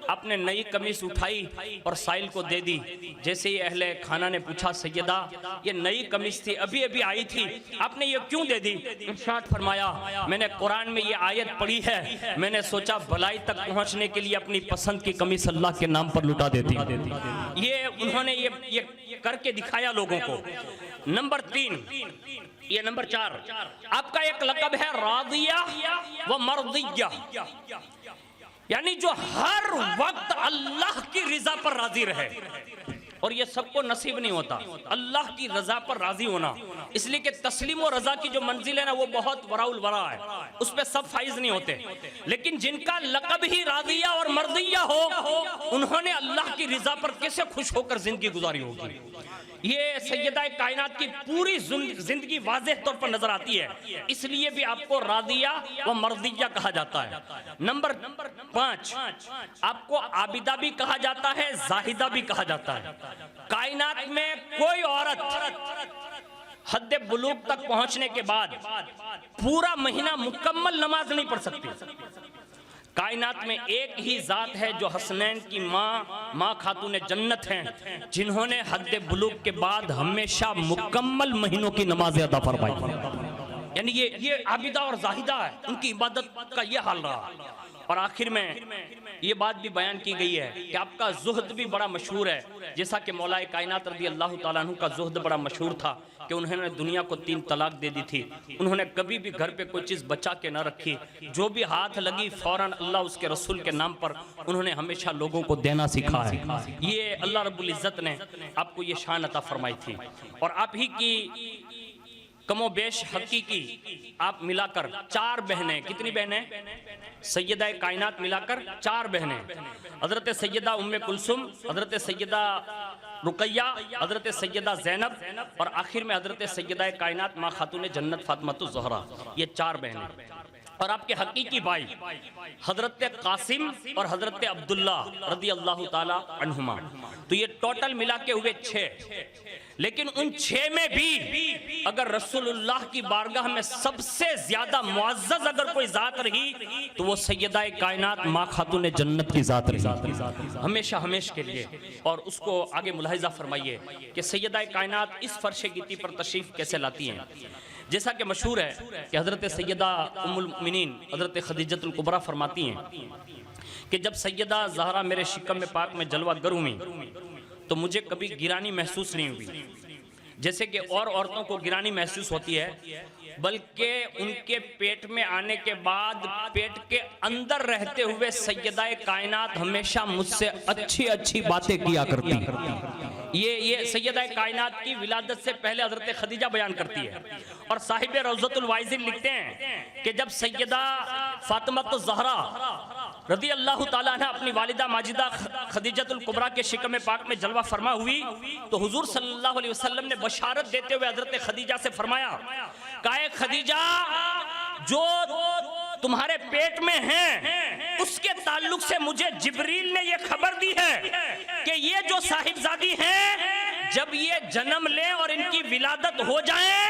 आपने नई कमीज उठाई और साइल को दे दी। जैसे ही अहले खाना ने पूछा, सैयदा ये नई कमीज थी, अभी अभी आई थी, आपने ये क्यों दे दी? इरशाद फरमाया, मैंने कुरान में ये आयत पढ़ी है, मैंने सोचा भलाई तक पहुंचने के लिए अपनी पसंद की कमीज अल्लाह के नाम पर लुटा देती। ये उन्होंने ये करके दिखाया लोगों को। नंबर 3, ये नंबर 4, आपका एक लक़ब है रादिया व मर्दिया, यानी जो हर वक्त अल्लाह की रिजा पर राजी रहे। और ये सबको नसीब नहीं होता अल्लाह की रजा पर राजी होना, इसलिए कि तस्लीम और रजा की जो मंजिल है ना वो बहुत वराउल वरा है, उस पर सब फाइज नहीं होते। लेकिन जिनका लक़ब ही रादिया और मर्दिया हो, उन्होंने अल्लाह की रजा पर कैसे खुश होकर जिंदगी गुजारी होगी। ये सैयदा कायनात की पूरी जिंदगी वाज़ेह तौर पर नजर आती है, इसलिए भी आपको रादिया व मर्दिया कहा जाता है। नंबर 5, आपको आबिदा भी कहा जाता है, जाहिदा भी कहा जाता है। कायनात में कोई औरत हद बुलूग तक पहुंचने के बाद पूरा महीना मुकम्मल नमाज नहीं पढ़ सकती। कायनात में एक ही जात है जो हसनैन की माँ खातून जन्नत हैं, जिन्होंने हद बुलूग के बाद हमेशा मुकम्मल महीनों की नमाज अदा फरमाई। यानी ये आबिदा और जाहिदा है, उनकी इबादत का ये हाल रहा। और आखिर में ये बात भी बयान की गई है कि आपका जुहद भी बड़ा मशहूर है, जैसा कि मौलाए कायनात रज़ी अल्लाह ताला अन्हु का जुहद बड़ा मशहूर था कि उन्होंने दुनिया को 3 तलाक दे दी थी। उन्होंने कभी भी घर पे कोई चीज़ बचा के ना रखी, जो भी हाथ लगी फौरन अल्लाह उसके रसूल के नाम पर उन्होंने हमेशा लोगों को देना सीखा है। ये अल्लाह रब्बुल इज़्ज़त ने आपको ये शान अता फरमाई थी। और आप ही की कमोबेश हकीकी आप मिलाकर 4 बहनें, कितनी बहनें? सैयदा कायनात मिलाकर 4 बहनें, हजरत सैयदा उम्मे कुलसुम, हजरत सैयदा रुकैया, हजरत सैयदा ज़ैनब और आखिर में हजरत सैयदा कायनात माँ खातून जन्नत फातिमा ज़हरा, ये 4 बहनें। और आपके हकीकी भाई हजरत कासिम और हजरत अब्दुल्ला रज़ी अल्लाह ताला अन्हुमा, तो ये टोटल मिला के हुए 6। लेकिन उन 6 में भी अगर रसूलुल्लाह की बारगाह में सबसे ज्यादा मुअज़्ज़ज़ अगर कोई जात रही तो वो सैयदा कायनात माँ खातून जन्नत की जात रही, हमेशा हमेशा के लिए। और उसको आगे मुलाहिज़ा फरमाइए कि सैयदा कायनात इस फर्श गिती पर तशरीफ कैसे लाती हैं। जैसा कि मशहूर है कि हजरत सैयदा उम्मुल मोमिनीन हजरत खदीजतुल कुबरा फरमाती हैं कि जब सैयदा ज़हरा मेरे शिकम में पाक में जलवा गर हुई तो मुझे कभी गिरानी महसूस नहीं हुई, जैसे कि और औरतों को गिरानी महसूस होती है, बल्कि उनके पेट में आने के बाद पेट के अंदर रहते हुए सैयदा कायनात हमेशा मुझसे अच्छी अच्छी बातें किया करती। ये सैयदा कायनात की विलादत से पहले हजरत खदीजा बयान करती है। और साहिब रौज़तुल वाइज़िन लिखते हैं कि जब सैयदा फातिमा ज़हरा रज़ी अल्लाह ताला अन्हा अपनी वालिदा माजिदा खदीजतुल कुबरा के शिकम पाक में जलवा फरमा हुई तो हुजूर सल्लल्लाहु अलैहि वसल्लम ने बशारत देते हुए हजरत खदीजा से फरमाया, काए खदीजा, जो तुम्हारे पेट में है उसके ताल्लुक से मुझे जिब्रील ने ये खबर दी है कि ये जो साहिबजादी हैं जब ये जन्म लें और इनकी विलादत हो जाए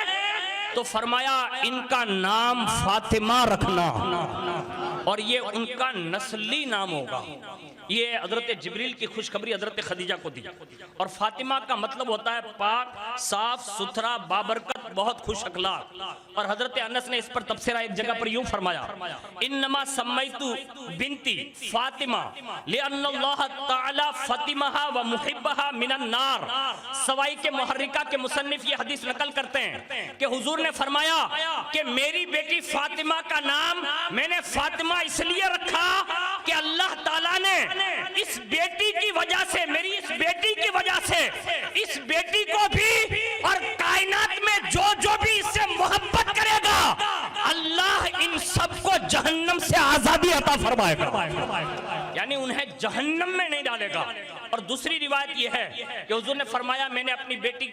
तो फरमाया इनका नाम फातिमा रखना और ये उनका नस्ली नाम होगा। ये हजरत जिब्रील की खुशखबरी हजरत खदीजा को दी। और फातिमा का मतलब होता है पाक, साफ सुथरा, बाबरकत, बहुत खुश अखलाक। और हजरत अनस ने इस पर तफसीरा एक जगह पर यूं फरमाया, इन्नमा सम्मैतु बिनती फातिमा लिअन्नल्लाह तआला फतिमहा व मुहिब्बहा मिनन नार। सवाई के मुहर्रिका के मुसन्निफ ये हदीस नकल करते हैं कि हुजूर ने फरमाया कि मेरी बेटी फातिमा का नाम मैंने फातिमा इसलिए रखा कि अल्लाह ताला ने इस बेटी की वजह से, मेरी इस बेटी की वजह से इस बेटी को भी और कायनात में जो भी इससे मोहब्बत करेगा अल्लाह इन सबको जहन्नम से आजादी अता फरमाएगा, यानी उन्हें जहन्नम में नहीं डालेगा। और दूसरी रिवायत यह है कि हुजूर ने फरमाया मैंने अपनी बेटी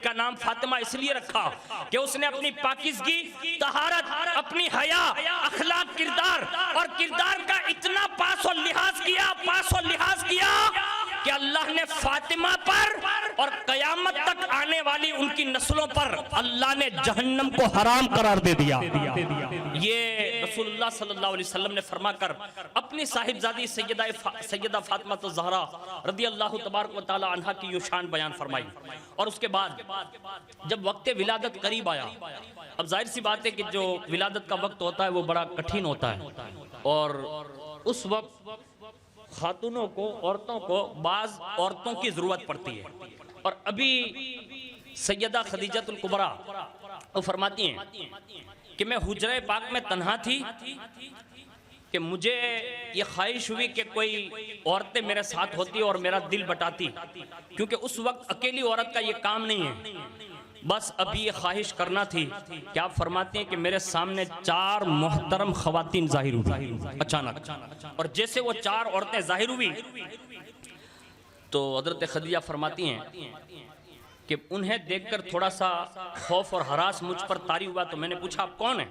का नाम फातिमा इसलिए रखा कि उसने अपनी पाकिज़गी, तहारत, अपनी हया, अखलाक, किरदार और किरदार का इतना पास और लिहाज किया कि अल्लाह ने फातिमा पर और कयामत तक आने वाली उनकी नस्लों पर अल्लाह ने जहन्नम को हराम करार दे दिया। ये रसूलुल्लाह सल्लल्लाहु अलैहि वसल्लम ने फरमाकर अपनी साहिबजादी सैयदा फातिमा ज़हरा रज़ी अल्लाह तबारक व तआला अन्हा की ये शान बयान फरमाई। और उसके बाद जब वक्त विलादत करीब आया, अब जाहिर सी बात है कि जो विलादत का वक्त होता है वो बड़ा कठिन होता है और उस वक्त खातूनों को, औरतों को, बाज औरतों की जरूरत पड़ती है। और अभी सैयदा खदीजतुल कुबरा वो फरमाती हैं कि मैं हुजरे पाक में तन्हा थी कि मुझे ये ख्वाहिश हुई कि कोई औरतें मेरे साथ होती और मेरा दिल बटाती, क्योंकि उस वक्त अकेली औरत का ये काम नहीं है, बस अभी ये ख्वाहिश करना थी कि आप फरमाते हैं कि मेरे सामने 4 मोहतरम खवातीन जाहिर हुई अचानक। और जैसे वो 4 औरतें जाहिर हुई तो हजरत खदीजा फरमाती हैं कि उन्हें देखकर थोड़ा सा खौफ और हरास मुझ पर तारी हुआ तो मैंने पूछा आप कौन हैं?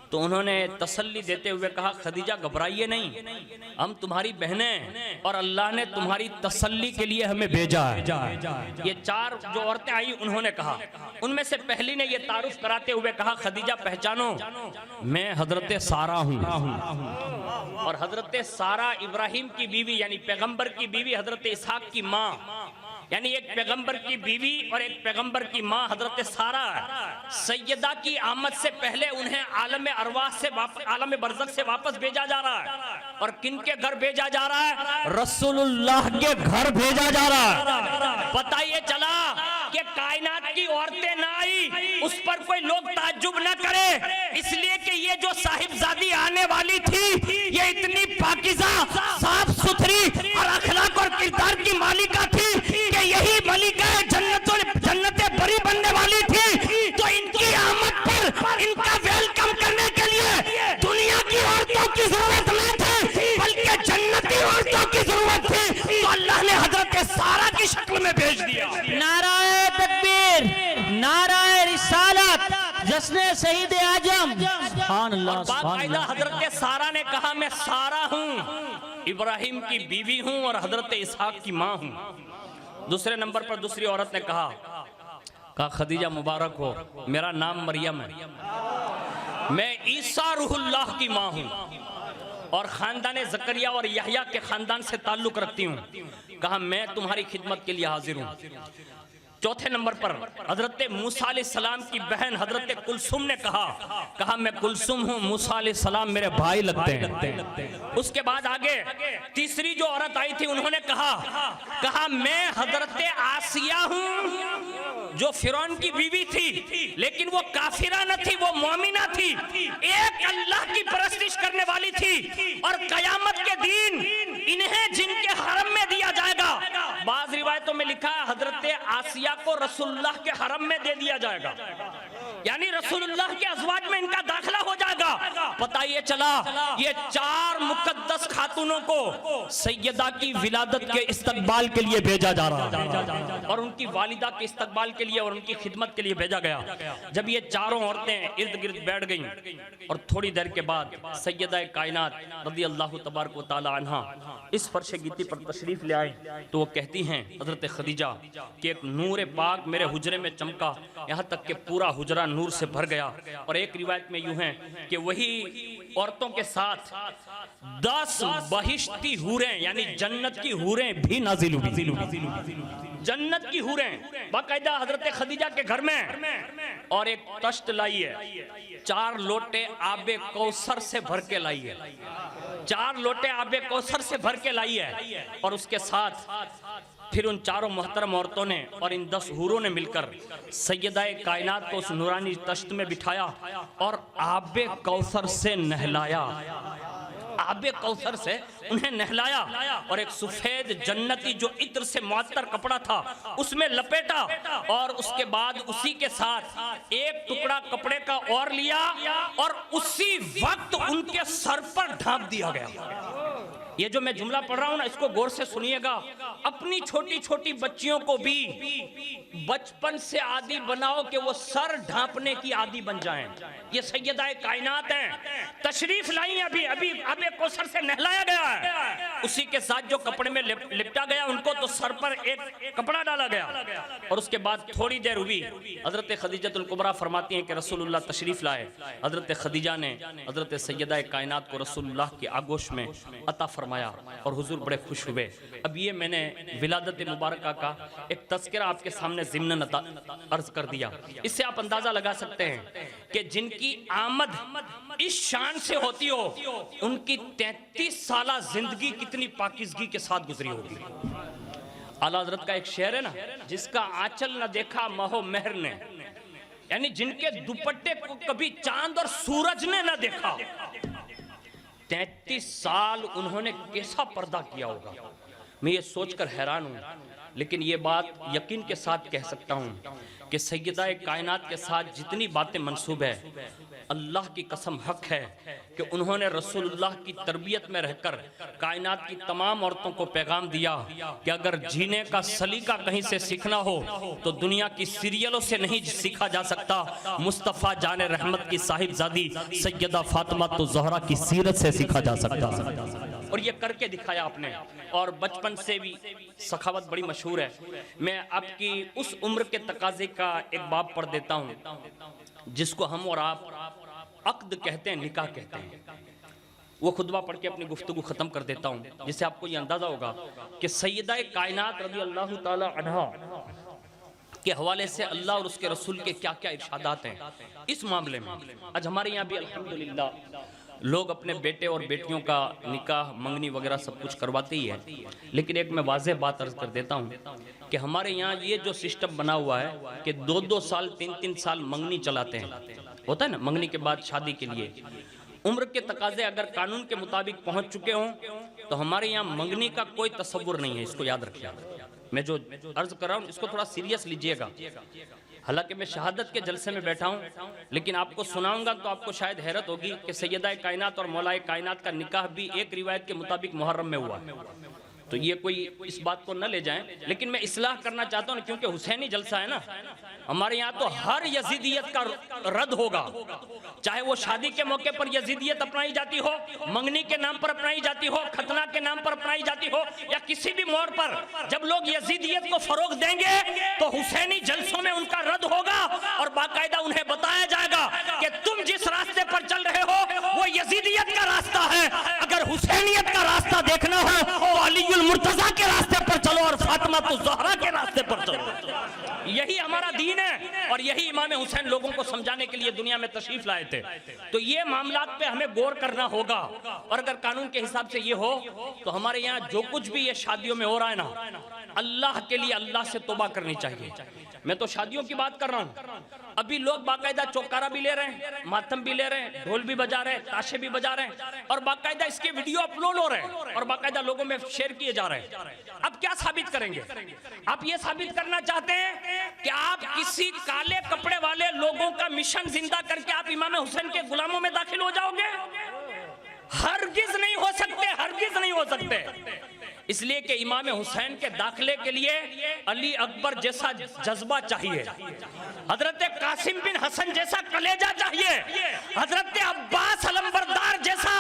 तो उन्होंने तसल्ली देते हुए कहा खदीजा घबराइए नहीं, हम तुम्हारी बहनें और अल्लाह ने तुम्हारी तसल्ली के लिए हमें भेजा है। ये 4 जो औरतें आई उन्होंने कहा, उनमें से पहली ने ये तारुफ कराते हुए कहा खदीजा पहचानो, मैं हजरत सारा हूँ। और हजरत सारा इब्राहिम की बीवी यानी पैगंबर की बीवी, हजरत इसहाक की माँ, यानी एक पैगंबर की बीवी और एक पैगंबर की माँ हजरत सारा। सैयदा की आमद से पहले उन्हें आलम अरवाह से आलम बरज़ख से वापस भेजा जा रहा है। और किन के घर भेजा जा रहा है? रसूलुल्लाह के घर भेजा जा रहा है। पता ये चला कि कायनात की औरतें ना आई उस पर कोई लोग ताज्जुब न करे, इसलिए कि ये जो साहिबजादी आने वाली थी ये इतनी पाकीज़ा, साफ सुथरी और अखलाक और किरदार की मालिका थी कि यही मलिका जन्नते बरी बनने वाली थी। तो इनकी आमद पर इनका वेलकम करने के लिए दुनिया की औरतों की जरूरत नहीं थी बल्कि जन्नती औरतों की जरूरत थी, तो अल्लाह ने हजरत सारा की शक्ल में भेज दिया। नाराए तकबीर, नाराए रिसालत, जश्न शहीद आजम। सुभान अल्लाह, सुभान अल्लाह। हजरत सारा ने कहा मैं सारा हूँ, इब्राहिम की बीवी हूँ और हजरत इसहाक की माँ हूँ। दूसरे नंबर पर दूसरी औरत ने कहा खदीजा मुबारक हो, मेरा नाम मरियम है, मैं ईसा रूहुल्लाह की माँ हूँ और खानदान ज़करिया और यहया के खानदान से ताल्लुक़ रखती हूँ। कहा मैं तुम्हारी खिदमत के लिए हाजिर हूँ। चौथे नंबर पर हजरत मूसा अलैहिस्सलाम की बहन हजरत कुलसुम ने कहा मैं कुलसुम हूँ, मूसा अलैहिस्सलाम मेरे भाई लगते हैं। उसके बाद आगे तीसरी जो औरत आई थी उन्होंने कहा मैं हजरत आसिया हूँ जो फिरौन की बीवी थी, लेकिन वो काफिरा न थी, वो मोमिना थी, एक अल्लाह की परस्तिश करने वाली थी और कयामत के दिन इन्हें जिनके हरम में दिया जाएगा। बाज़ रिवायतों में लिखा है हजरत आसिया को रसूलुल्लाह के हरम में दे दिया जाएगा, यानी रसूलुल्लाह के अज़वाज में इनका दाखिला हो जाएगा। पता ये चला ये 4 मुकद्दस खातूनों को सैयदा की विलादत के इस्तकबाल के लिए भेजा जा रहा है और उनकी वालिदा के इस्तकबाल के लिए और उनकी खिदमत के लिए भेजा गया। जब ये चारों औरतें इर्द गिर्द बैठ गईं और थोड़ी देर के बाद सैयदा कायनात रज़ी अल्लाह तबारक व तआला अन्हा इस फर्श गिती पर तशरीफ ले आई तो वो कहती हैं हजरत खदीजा कि एक नूर पाक मेरे हुजरे में चमका, यहाँ तक कि पूरा हुजरा नूर से भर गया। और एक रिवायत में यूं है कि वही औरतों के साथ 10 बहिश्ती हूरें यानी जन्नत की हूरें भी नाजिल हुई। जन्नत की हूरें बाकायदा हजरत खदीजा के घर में, और एक तश्त लाई है, 4 लोटे आबे कौसर से भर के लाई है, 4 लोटे आबे कौसर से भर के लाई है। और उसके साथ फिर उन चारों मोहतरम औरतों ने और इन 10 हूरों ने मिलकर सैयदाए कायनात को उस नूरानी तश्त में बिठाया और आबे कौसर से नहलाया, आबे कौसर से उन्हें नहलाया और एक सफेद जन्नती जो इत्र से मुअत्तर कपड़ा था उसमें लपेटा और उसके बाद उसी के साथ एक टुकड़ा कपड़े का और लिया और उसी वक्त उनके सर पर ढांप दिया गया। ये जो मैं जुमला पढ़ रहा हूं ना, इसको गौर से सुनिएगा। अपनी छोटी छोटी बच्चियों को भी बचपन से आदी बनाओ कि वो सर ढांपने की आदी बन जाएं। ये सैयदाए कायनात हैं, तशरीफ लाई अभी अभी आबे कौसर से नहलाया गया है, उसी के साथ जो कपड़े में लिपटा गया उनको तो सर पर एक कपड़ा डाला गया। और उसके बाद थोड़ी देर हुई, हजरत खदीजतुल कुबरा फरमाती हैं कि रसूलुल्लाह तशरीफ लाए। हजरत खदीजा ने हजरत सैयदाए कायनात को रसूलुल्लाह की आगोश में अता फरमाया और हुजूर बड़े खुश हुए। अब ये मैंने विलादत मुबारका का एक तज़किरा आपके सामने ज़िम्नन अर्ज कर दिया। इससे आप अंदाजा लगा सकते हैं कि जिनकी आमद इस शान से होती हो उनकी 33 साला जिंदगी कितनी पाकीज़गी के साथ गुजरी होगी। आला हज़रत का एक शेर है ना, जिसका आंचल न देखा महो मेहर ने, यानी जिनके दुपट्टे को कभी चांद और सूरज ने न देखा। 33 साल उन्होंने कैसा पर्दा किया होगा, मैं ये सोचकर हैरान हूँ। लेकिन ये बात यकीन के साथ कह सकता हूँ कि सैयदाए कायनात के साथ जितनी बातें मंसूब है, अल्लाह की कसम हक है कि उन्होंने रसूलुल्लाह की तरबियत में रहकर कायनात की तमाम औरतों को पैगाम दिया कि अगर जीने का सलीका कहीं से सीखना हो तो दुनिया की सीरियलों से नहीं सीखा जा सकता, मुस्तफ़ा जाने रहमत की साहिबजादी सैयदा फातिमा तो ज़हरा की सीरत से सीखा जा सकता। और ये करके दिखाया आपने। और बचपन से भी सखावत बड़ी मशहूर है। मैं आपकी उस उम्र के तकाजे का एक बाब पढ़ देता हूँ जिसको हम और आप अक्द कहते हैं, निकाह कहते हैं। वो खुतबा पढ़ के अपनी गुफ्तगू खत्म कर देता हूँ, जिससे आपको ये अंदाजा होगा कि सैयदा कायनात रज़ी अल्लाह ताला अन्हा के हवाले से अल्लाह और उसके रसूल के क्या क्या इरशादात हैं इस मामले में। आज हमारे यहाँ भी अल्हम्दुलिल्लाह लोग अपने बेटे और बेटियों का निकाह मंगनी वगैरह सब कुछ करवाते ही है। लेकिन एक मैं वाज़ेह बात अर्ज कर देता हूँ कि हमारे यहाँ ये जो सिस्टम बना हुआ है कि 2-2 साल 3-3 साल मंगनी चलाते हैं, होता है ना, मंगनी के बाद शादी के लिए उम्र के तकाजे अगर कानून के मुताबिक पहुँच चुके हों तो हमारे यहाँ मंगनी का कोई तसव्वुर नहीं है। इसको याद रखिए। मैं जो अर्ज कर रहा हूँ इसको थोड़ा सीरियस लीजिएगा। हालांकि मैं शहादत के जलसे में बैठा हूँ, लेकिन आपको सुनाऊंगा तो आपको शायद हैरत होगी कि सैयदा कायनात और मौलाए कायनात का निकाह भी एक रिवायत के मुताबिक मुहर्रम में हुआ। तो ये कोई इस बात को न ले जाएं, लेकिन मैं इस्लाह करना चाहता हूँ क्योंकि हुसैनी जलसा है ना हमारे यहाँ, तो हर यजीदियत का रद्द होगा, चाहे वो शादी के मौके पर यजीदियत अपनाई जाती हो, मंगनी के नाम पर अपनाई जाती हो, खतना के नाम पर अपनाई जाती हो, या किसी भी मोड़ पर जब लोग यजीदियत को फरोग देंगे तो हुसैनी जलसों में उनका रद्द होगा और बाकायदा उन्हें बताया जाएगा कि तुम जिस रास्ते पर चल रहे हो वो यजीदियत का रास्ता है। अगर हुसैनियत का रास्ता देखना हो तो अलीउल मुर्तजा के रास्ते पर चलो और फातिमा तो ज़हरा के रास्ते पर चलो। यही हमारा दीन है और यही इमाम हुसैन लोगों को समझाने के लिए दुनिया में तशरीफ लाए थे। तो ये मामलात पे हमें गौर करना होगा, और अगर कानून के हिसाब से ये हो तो हमारे यहाँ जो कुछ भी ये शादियों में हो रहा है ना, अल्लाह के लिए अल्लाह से तौबा करनी चाहिए। मैं तो शादियों की बात कर रहा हूँ, अभी लोग बाकायदा चौकारा भी ले रहे हैं, मातम भी ले रहे हैं, ढोल भी बजा रहे हैं, ताशे भी बजा रहे हैं, और बाकायदा इसके वीडियो अपलोड हो रहे हैं और बाकायदा लोगों में शेयर किए जा रहे हैं। अब क्या साबित करेंगे? आप ये साबित करना चाहते हैं कि आप किसी काले कपड़े वाले लोगों का मिशन जिंदा करके आप इमाम हुसैन के गुलामों में दाखिल हो जाओगे? हरगिज नहीं हो सकते, हरगिज नहीं हो सकते। इसलिए कि इमाम हुसैन के दाखिले के लिए अली अकबर जैसा जज्बा चाहिए, हजरत कासिम बिन हसन जैसा कलेजा चाहिए, हजरत अब्बास अलमबरदार जैसा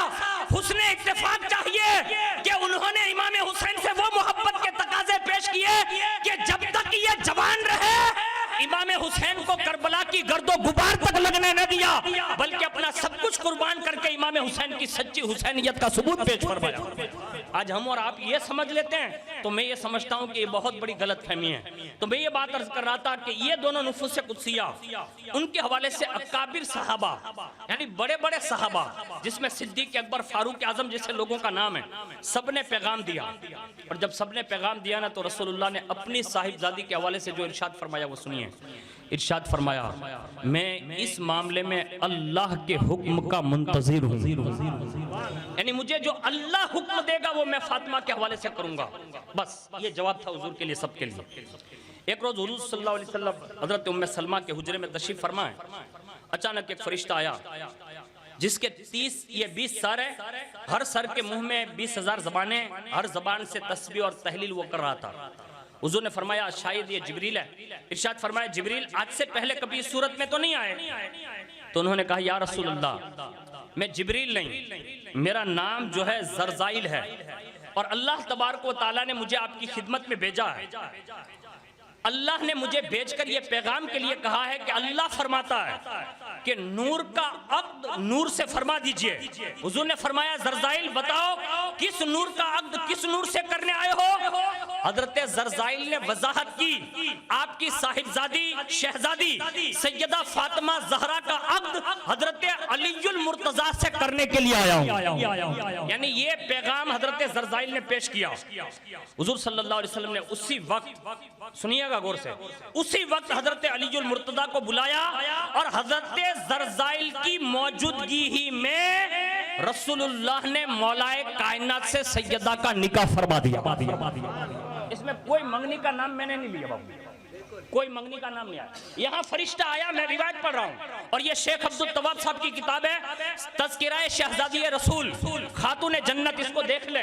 हुस्ने इत्तेफाक चाहिए कि उन्होंने इमाम हुसैन से वो मोहब्बत के तकाजे पेश किए कि जब तक ये जवान रहे इमाम हुसैन को करबला की गर्दो गुबार तक लगने न दिया, बल्कि अपना सब कुछ कुर्बान करके इमाम हुसैन की सच्ची हुसैनियत का सबूत पेश फरमाया। आज हम और आप ये समझ लेते हैं, तो मैं ये समझता हूँ कि ये बहुत बड़ी गलतफहमी है। तो मैं ये बात अर्ज कर रहा था कि ये दोनों नुफूस कुद्सिया, उनके हवाले से अकाबिर सहाबा यानी बड़े बड़े सहाबा, जिसमें सिद्दीक अकबर, फारूक आजम जैसे लोगों का नाम है, सबने पैगाम दिया। और जब सबने पैगाम दिया ना, तो रसूलुल्लाह ने अपनी साहिबजादी के हवाले से जो इरशाद फरमाया वो सुनिए। इरशाद फरमाया, मैं इस मामले में अल्लाह के हुक्म का मुंतजिर हूँ, यानी मुझे जो अल्लाह हुक्म देगा वो मैं फातिमा के हवाले से करूंगा। बस ये जवाब था हुजूर के लिए, सबके लिए। एक रोज हुजूर सल्लल्लाहु अलैहि वसल्लम हजरत उम्मे सलमा के हुजरे में तशरीफ फरमाए, अचानक एक फरिश्ता आया जिसके 20 सर है, हर सर के मुंह में 20,000 जबानें, हर जबान से तस्बीह और तहलील वो कर रहा था। हुजूर ने फरमाया शायद ये जिब्रील है। इरशाद फरमाया जिब्रील आज से पहले कभी इस सूरत में तो नहीं आए? तो उन्होंने कहा या रसूल अल्लाह, मैं जिब्रील नहीं, मेरा नाम जो है जरजाइल है, और अल्लाह तबारक व तआला ने मुझे आपकी खिदमत में भेजा है। अल्लाह ने मुझे भेजकर ये पैगाम के लिए कहा है कि अल्लाह फरमाता है कि नूर का अक्द नूर से फरमा दीजिए। हुजूर ने फरमाया जरजाइल बताओ किस नूर का अक्द किस नूर से करने आए हो? हजरत जरजाइल ने वजाहत की, आपकी साहिबजादी शहजादी सैयदा फातिमा जहरा का अक्द हजरत अलीयुल मुर्तजा से करने के लिए आया हूं। यानी ये पैगाम हजरत जरजाइल ने पेश किया। हुजूर सल्लल्लाहु अलैहि वसल्लम ने उसी वक्त, सुनिएगा गौर से, उसी वक्त हजरत अलीयुल मुर्तजा को बुलाया और हजरत जरजाइल की मौजूदगी ही में रसूलुल्लाह ने मौलाए कायनात से सैयदा का निकाह फरमा दिया। इसमें कोई मंगनी का नाम मैंने नहीं लिया बाबू, कोई मंगनी का नाम नहीं आया। यहाँ फरिश्ता आया, मैं रिवायत पढ़ रहा हूँ, और ये शेख अब्दुल तवाब साहब की किताब है तज़किराए शहजादी रसूल खातून जन्नत, इसको देख ले।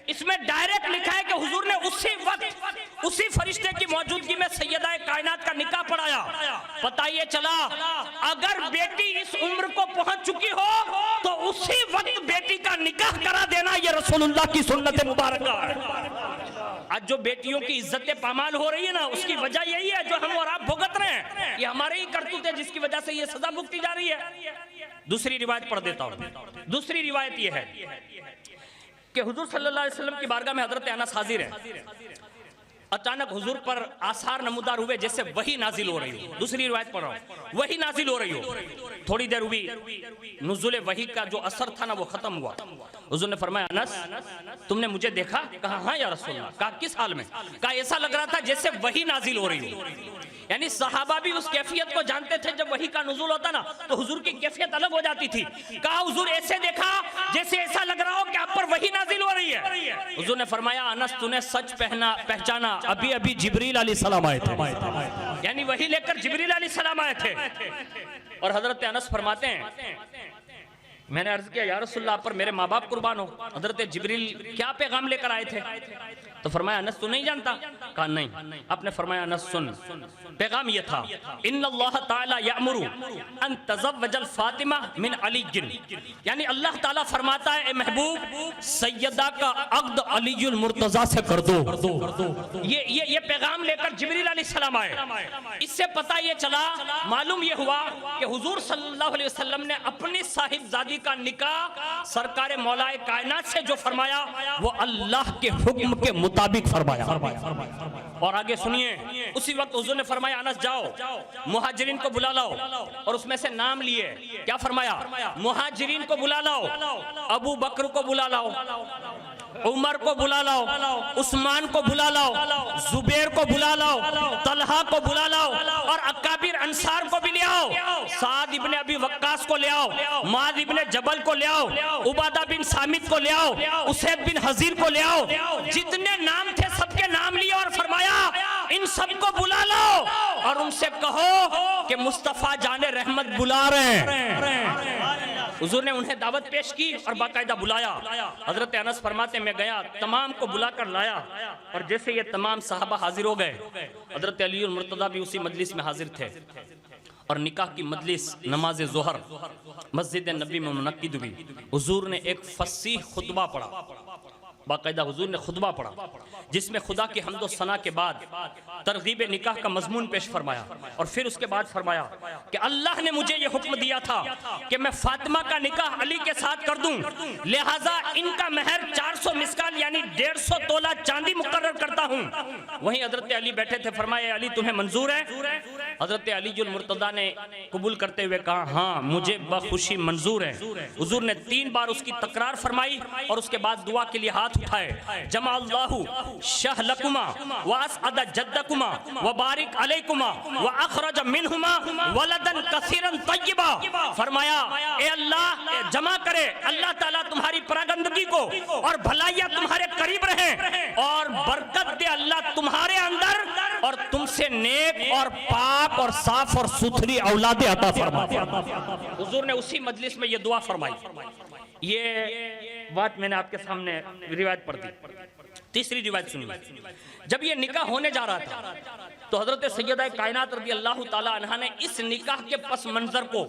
इसमें डायरेक्ट लिखा है कि हुजूर ने उसी वक्त उसी फरिश्ते की मौजूदगी में सैयदा कायनात का निकाह पढ़ाया। पता ये चला अगर बेटी इस उम्र को पहुंच चुकी हो तो उसी वक्त बेटी का निकाह करा देना ये रसूलुल्लाह की सुन्नत मुबारक है। आज जो बेटियों की इज्जतें पामाल हो रही है ना, उसकी वजह यही है जो हम और आप भुगत रहे हैं। ये हमारे ही करतूत है जिसकी वजह से ये सजा भुगती जा रही है। दूसरी रिवायत पढ़ देता हूँ। दूसरी रिवायत ये है कि हुजूर सल्लल्लाहु अलैहि वसल्लम की बारगाह में हजरत अनस हाजिर है। अचानक हुजूर पर आसार नमूदार हुए जैसे वही नाजिल हो रही हो। दूसरी रिवायत पढ़ रहा हूँ, वही नाजिल हो रही हो। थोड़ी देर हुई, नुज़ुल वही का जो असर था ना वो खत्म हुआ। हुजूर ने फरमाया अनस तुमने मुझे देखा? कहा हाँ या रसूल अल्लाह। कहा किस हाल में? कहा ऐसा लग रहा था जैसे वही नाजिल हो रही हो। यानी सहाबा भी उस कैफियत को जानते थे, जब वही का नुज़ुल होता ना तो हुजूर की कैफियत अलग हो जाती थी। कहा हुजूर ऐसे देखा जैसे ऐसा लग रहा हो कि आप पर वही नाजिल हो रही है। हुजूर ने फरमाया अनस तूने सच पहचाना, अभी अभी जिब्रील अलैहिस्सलाम आए थे। यानी वही लेकर जिब्रील अलैहिस्सलाम आए थे। और हजरत अनस फरमाते हैं मैंने अर्ज किया या रसूलल्लाह पर मेरे माँ बाप कुर्बान हो, हजरत जिब्रील क्या पैगाम लेकर आए थे? तो फरमाया अनस तू नहीं जानता? कहा नहीं। आपने फरमाया अनस सुन, पैगाम ये था इन्नल्लाह ताला यअमुरु अन तज़व्वजल फातिमा मिन अली, यानी अल्लाह ताला फरमाता है ए महबूब सैयदा का अक़्द अलीयुल मुर्तज़ा से कर दो। ये पैगाम लेकर जिब्रील अलैहिस्सलाम आए। इससे पता ये चला, मालूम ये हुआ कि हुजूर सल्लल्लाहु अलैहि वसल्लम ने अपनी साहिबजादी शादी का निकाह सरकार मौलाए कायनात से जो फरमाया वो अल्लाह के हुक्म के मुताबिक फरमाया। और आगे सुनिए, उसी वक्त हुजूर ने फरमाया अनस जाओ मुहाजिरीन को बुला लाओ, और उसमें से नाम लिए क्या फरमाया, मुहाजिरीन को बुला लाओ, अबू बकर को बुला लाओ, उमर को बुला लाओ, उस्मान को बुला लाओ, जुबैर को बुला लाओ, तलहा को बुला लाओ, और अकाबिर अंसार को भी ले आओ, साद इब्ने अबी वक्कास को ले आओ, माद इब्ने जबल को ले आओ, उबादा बिन सामित को ले आओ, उसैद बिन हजीर को ले आओ। जितने नाम थे सबके नाम लिए और फरमाया इन सबको बुला लो और उनसे कहो कि मुस्तफा जाने रहमत बुला रहे हैं। हुजूर ने उन्हें दावत पेश की और बाकायदा बुलाया। हजरत अनस फरमाते मैं गया, तमाम को बुलाकर लाया, और जैसे ये तमाम सहाबा हाजिर हो गए, हजरत अली मुर्तदा भी उसी मजलिस में हाजिर थे, और निकाह की मजलिस नमाज ज़ोहर मस्जिद नबी में मुनक्किद हुई। हुजूर ने एक फसीह खुतबा पढ़ा, बाकायदा हुजूर ने खुतबा पढ़ा जिसमें खुदा की हम्दो सना के बाद तरगीब निकाह का मजमून पेश फरमाया, और फिर उसके बाद फरमाया कि अल्लाह ने मुझे ये हुक्म दिया था कि मैं फातिमा का निकाह अली के साथ कर दूं, लिहाजा इनका महर 400 मिस्काल यानी 150 तोला चांदी मुकर्रर करता हूं। वहीं हजरत अली बैठे थे, फरमाया अली तुम्हें मंजूर है? हजरत अली जुल मुर्तदा ने कबूल करते हुए कहा हाँ मुझे बखुशी मंजूर है। हुजूर ने 3 बार उसकी तकरार फरमाई और उसके बाद दुआ के लिए हाथ उठाए, जमा अल्लाहु शहलकुमा व असअद जद्दकुमा व बारिक अलैकुमा व अखरज मिनहुमा वलदन कसीरन तय्यबा। फरमाया ए अल्लाह जमा करे, अल्लाह ताला तुम्हारी परागंदगी को और भलाइयां तुम्हारे करीब रहें, और बरकत दे अल्लाह तुम्हारे अंदर, और तुमसे नेक और पाक और साफ और सुथरी औलादे अता फरमाए। हुजूर ने उसी मजलिस में ये दुआ फरमाई। ये बात मैंने आपके सामने रिवायत पढ़ दी। तीसरी रिवायत सुनिए, जब ये निकाह होने जा रहा था तो हजरत सैयदा कायनात रज़ी अल्लाह ताला अन्हा ने इस निकाह के पस मंजर को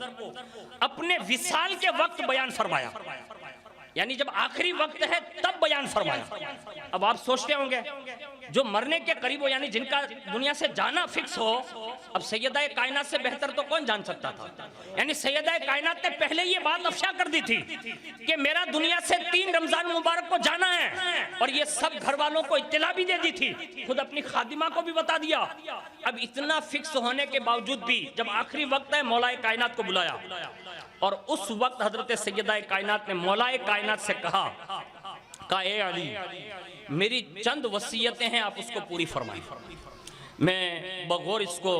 अपने विसाल के वक्त बयान फरमाया, यानी जब आखिरी वक्त है तब बयान फरमाया। अब आप सोचते होंगे जो मरने के करीब हो, यानी जिनका दुनिया से जाना फिक्स हो, अब सैयदा कायनात से बेहतर तो कौन जान सकता था। यानी सैयदा कायनात ने पहले ये बात अफशा कर दी थी कि मेरा दुनिया से 3 रमजान मुबारक को जाना है, और ये सब घर वालों को इत्तला भी दे दी थी, खुद अपनी खादिमा को भी बता दिया। अब इतना फिक्स होने के बावजूद भी जब आखिरी वक्त है मौलाए कायनात को बुलाया, और उस वक्त हजरत सैयदा कायनात ने मौलाए कायनात से कहा ए अली मेरी चंद वसीयतें हैं, आप उसको पूरी फरमाएं। मैं बगौर इसको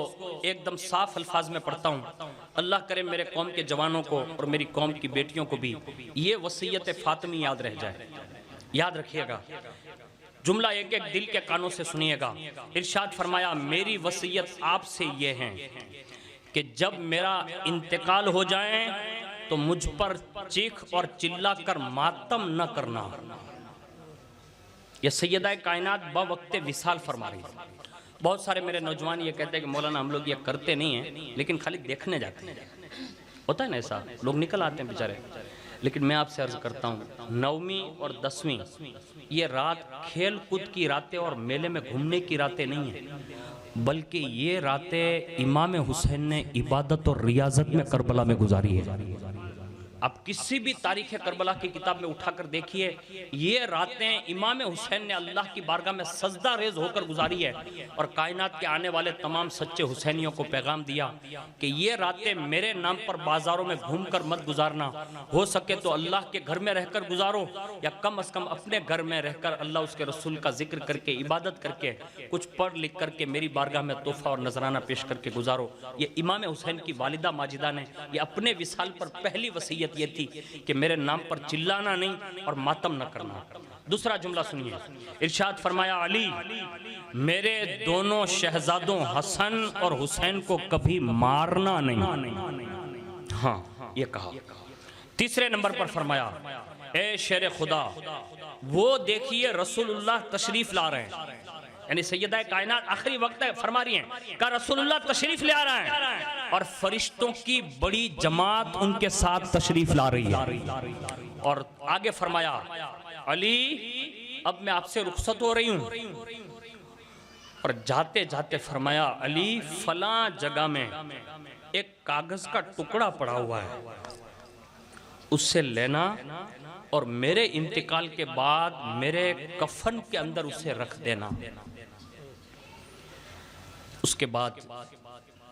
एकदम साफ अल्फाज में पढ़ता हूँ, अल्लाह करे मेरे कौम के जवानों को और मेरी कौम की बेटियों को भी ये वसीयत फातिमी याद रह जाए। याद रखिएगा, जुमला एक एक दिल के कानों से सुनिएगा। इरशाद फरमाया मेरी वसीयत आपसे ये है कि जब मेरा इंतकाल हो जाए तो मुझ पर चीख और चिल्ला कर मातम न करना। यह सैयदा कायनात बवक्ते विसाल फरमा रही है। बहुत सारे मेरे नौजवान ये कहते हैं कि मौलाना हम लोग ये करते नहीं हैं, लेकिन खाली देखने जाते हैं। होता है ना ऐसा, लोग निकल आते हैं बेचारे। लेकिन मैं आपसे अर्ज करता हूँ 9वीं और 10वीं ये रात खेल कूद की रातें और मेले में घूमने की रातें नहीं है, बल्कि ये रातें इमाम हुसैन ने इबादत और रियाजत में करबला में गुजारी है। आप किसी भी तारीख़ करबला की किताब में उठाकर देखिए, ये रातें इमाम हुसैन ने अल्लाह की बारगाह में सजदा रेज होकर गुजारी है, और कायनात के आने वाले तमाम सच्चे हुसैनियों को पैगाम दिया कि ये रातें मेरे नाम पर बाजारों में घूमकर मत गुजारना, हो सके तो अल्लाह के घर में रहकर गुजारो, या कम अज़ कम अपने घर में रहकर अल्लाह उसके रसूल का जिक्र करके इबादत करके कुछ पढ़ लिख करके मेरी बारगाह में तोहफा और नजराना पेश करके गुजारो। ये इमाम हुसैन की वालिदा माजिदा ने ये अपने विसाल पर पहली वसीयत ये थी कि मेरे नाम पर चिल्लाना नहीं और मातम न करना। दूसरा जुमला सुनिए, इरशाद फरमाया अली मेरे दोनों शहजादों हसन और हुसैन को कभी मारना नहीं। हाँ ये कहा। तीसरे नंबर पर फरमाया ए शेर खुदा वो देखिए रसूलुल्लाह तशरीफ ला रहे हैं, यानी सैयदा कायनात आखिरी वक्त है फरमा रही हैं का रसूलुल्लाह तशरीफ ले आ रहा है, और फरिश्तों की बड़ी जमात उनके साथ तशरीफ ला रही है। और आगे फरमाया अली अब मैं आपसे रुखसत हो रही हूँ, और जाते जाते फरमाया अली फलां जगह में एक कागज का टुकड़ा पड़ा हुआ है, उससे लेना और मेरे इंतकाल के बाद मेरे कफन के अंदर उसे रख देना। उसके बाद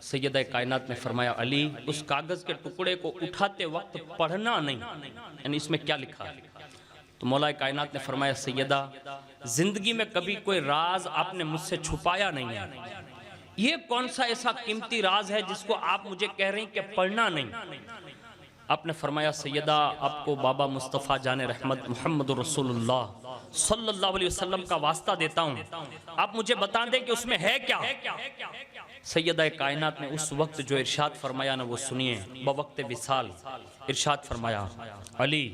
सैयदा कायनात ने फरमाया, अली उस कागज के टुकड़े को उठाते वक्त पढ़ना नहीं, यानी इसमें क्या लिखा है। तो मौला कायनात ने फरमाया, सैयदा जिंदगी में कभी कोई राज आपने मुझसे छुपाया नहीं है, ये कौन सा ऐसा कीमती राज है जिसको आप मुझे कह रही हैं कि पढ़ना नहीं। आपने फरमाया, सैयदा आपको बाबा मुस्तफ़ा जाने रहमत मोहम्मद रसूलुल्लाह सल्लल्लाहु अलैहि वसल्लम का वास्ता देता हूँ, आप मुझे बता दें कि उसमें है क्या। सैयदा कायनात ने उस वक्त जो इरशाद फरमाया ना वो सुनिए। बवक्त विसाल इरशाद फरमाया, अली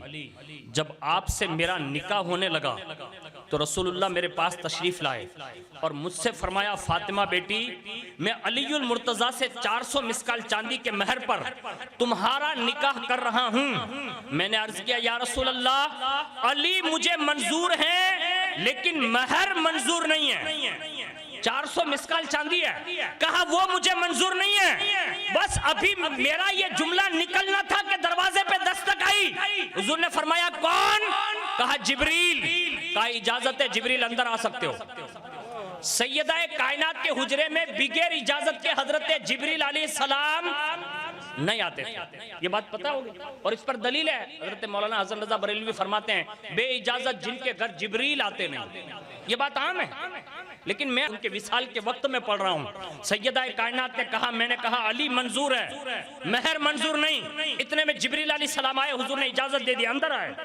जब आपसे मेरा निकाह होने लगा तो रसूलुल्लाह मेरे पास तशरीफ लाए और मुझसे फरमाया, फातिमा बेटी मैं अलीउल मुर्तजा से 400 मिसकाल चांदी के महर पर तुम्हारा निकाह कर रहा हूँ। मैंने अर्ज किया, या रसूल अल्लाह अली मुझे मंजूर है लेकिन महर मंजूर नहीं है। 400 मिसकाल चांदी है, कहा वो मुझे मंजूर नहीं है। बस अभी मेरा ये जुमला निकलना था कि दरवाजे पे दस्तक आई। हुजूर ने फरमाया, कौन? कहा जिब्रील। कहा इजाजत है, जिब्रील अंदर आ सकते हो। सैयदा कायनात के हुजरे में बिगैर इजाजत के हजरत जिब्रील अलैहिस्सलाम नहीं आते थे, ये बात पता होगी। और इस पर दलील है, हजरत मौलाना हसन रजा बरेलवी फरमाते हैं, बे इजाजत जिनके घर जिब्रील आते नहीं, ये बात आम है। लेकिन मैं उनके विसाल के वक्त में पढ़ रहा हूँ। सैयदा कायनात ने कहा, मैंने कहा अली मंजूर है, महर मंजूर नहीं। इतने में जिब्रील अलैहिस्सलाम आए, हुजूर ने इजाजत दे दी, अंदर आए।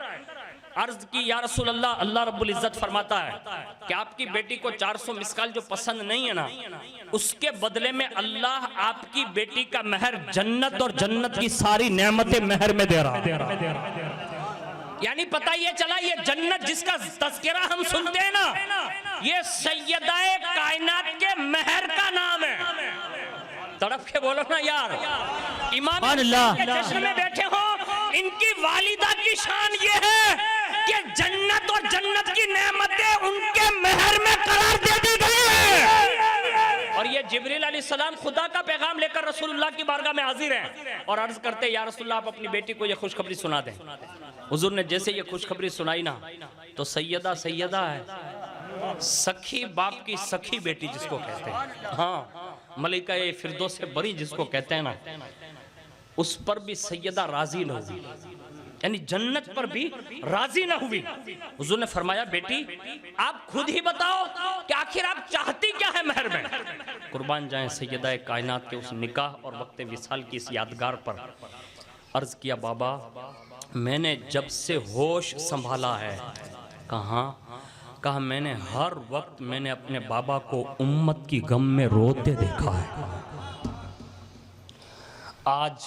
अर्ज की, या रसूल अल्लाह, अल्लाह रब्बुल इज्जत फरमाता है कि आपकी बेटी को 400 मिसकाल जो पसंद नहीं है ना, उसके बदले में अल्लाह आपकी बेटी का महर जन्नत और जन्नत की सारी नेमतें महर में दे रहा है। यानी पता ये चला, ये जन्नत जिसका तज़किरा हम सुनते हैं ना, ये सैयदा कायनात के महर का नाम है। तड़प के बोलो ना यार। इमाम के जश्न में बैठे हो, इनकी वालिदा की शान ये है कि जन्नत और जन्नत की नेमतें उनके महर में करार दे दी गई है। और ये जिब्रील अलैहिस्सलाम खुदा का पैगाम लेकर रसूलुल्लाह की बारगाह में हाजिर हैं और अर्ज करते, या रसूलुल्लाह आप अपनी बेटी को ये खुशखबरी सुना दें। हुजूर ने जैसे ये खुशखबरी सुनाई ना, तो सैयदा है, सखी बाप की सखी बेटी जिसको कहते हैं, हाँ मलिका ये फिरदौस से बरी जिसको कहते हैं ना, उस पर भी सैयदा राजी न हुई, यानी जन्नत पर भी राजी न हुई। हुजूर ने फरमाया, बेटी आप खुद ही बताओ कि आखिर आप चाहती क्या है महर में। कुर्बान जाएं सैयदा कायनात के उस निकाह और वक्त विसाल की इस यादगार पर। अर्ज किया, बाबा मैंने जब से होश संभाला है, कहा मैंने हर वक्त मैंने अपने बाबा को उम्मत की गम में रोते देखा है। आज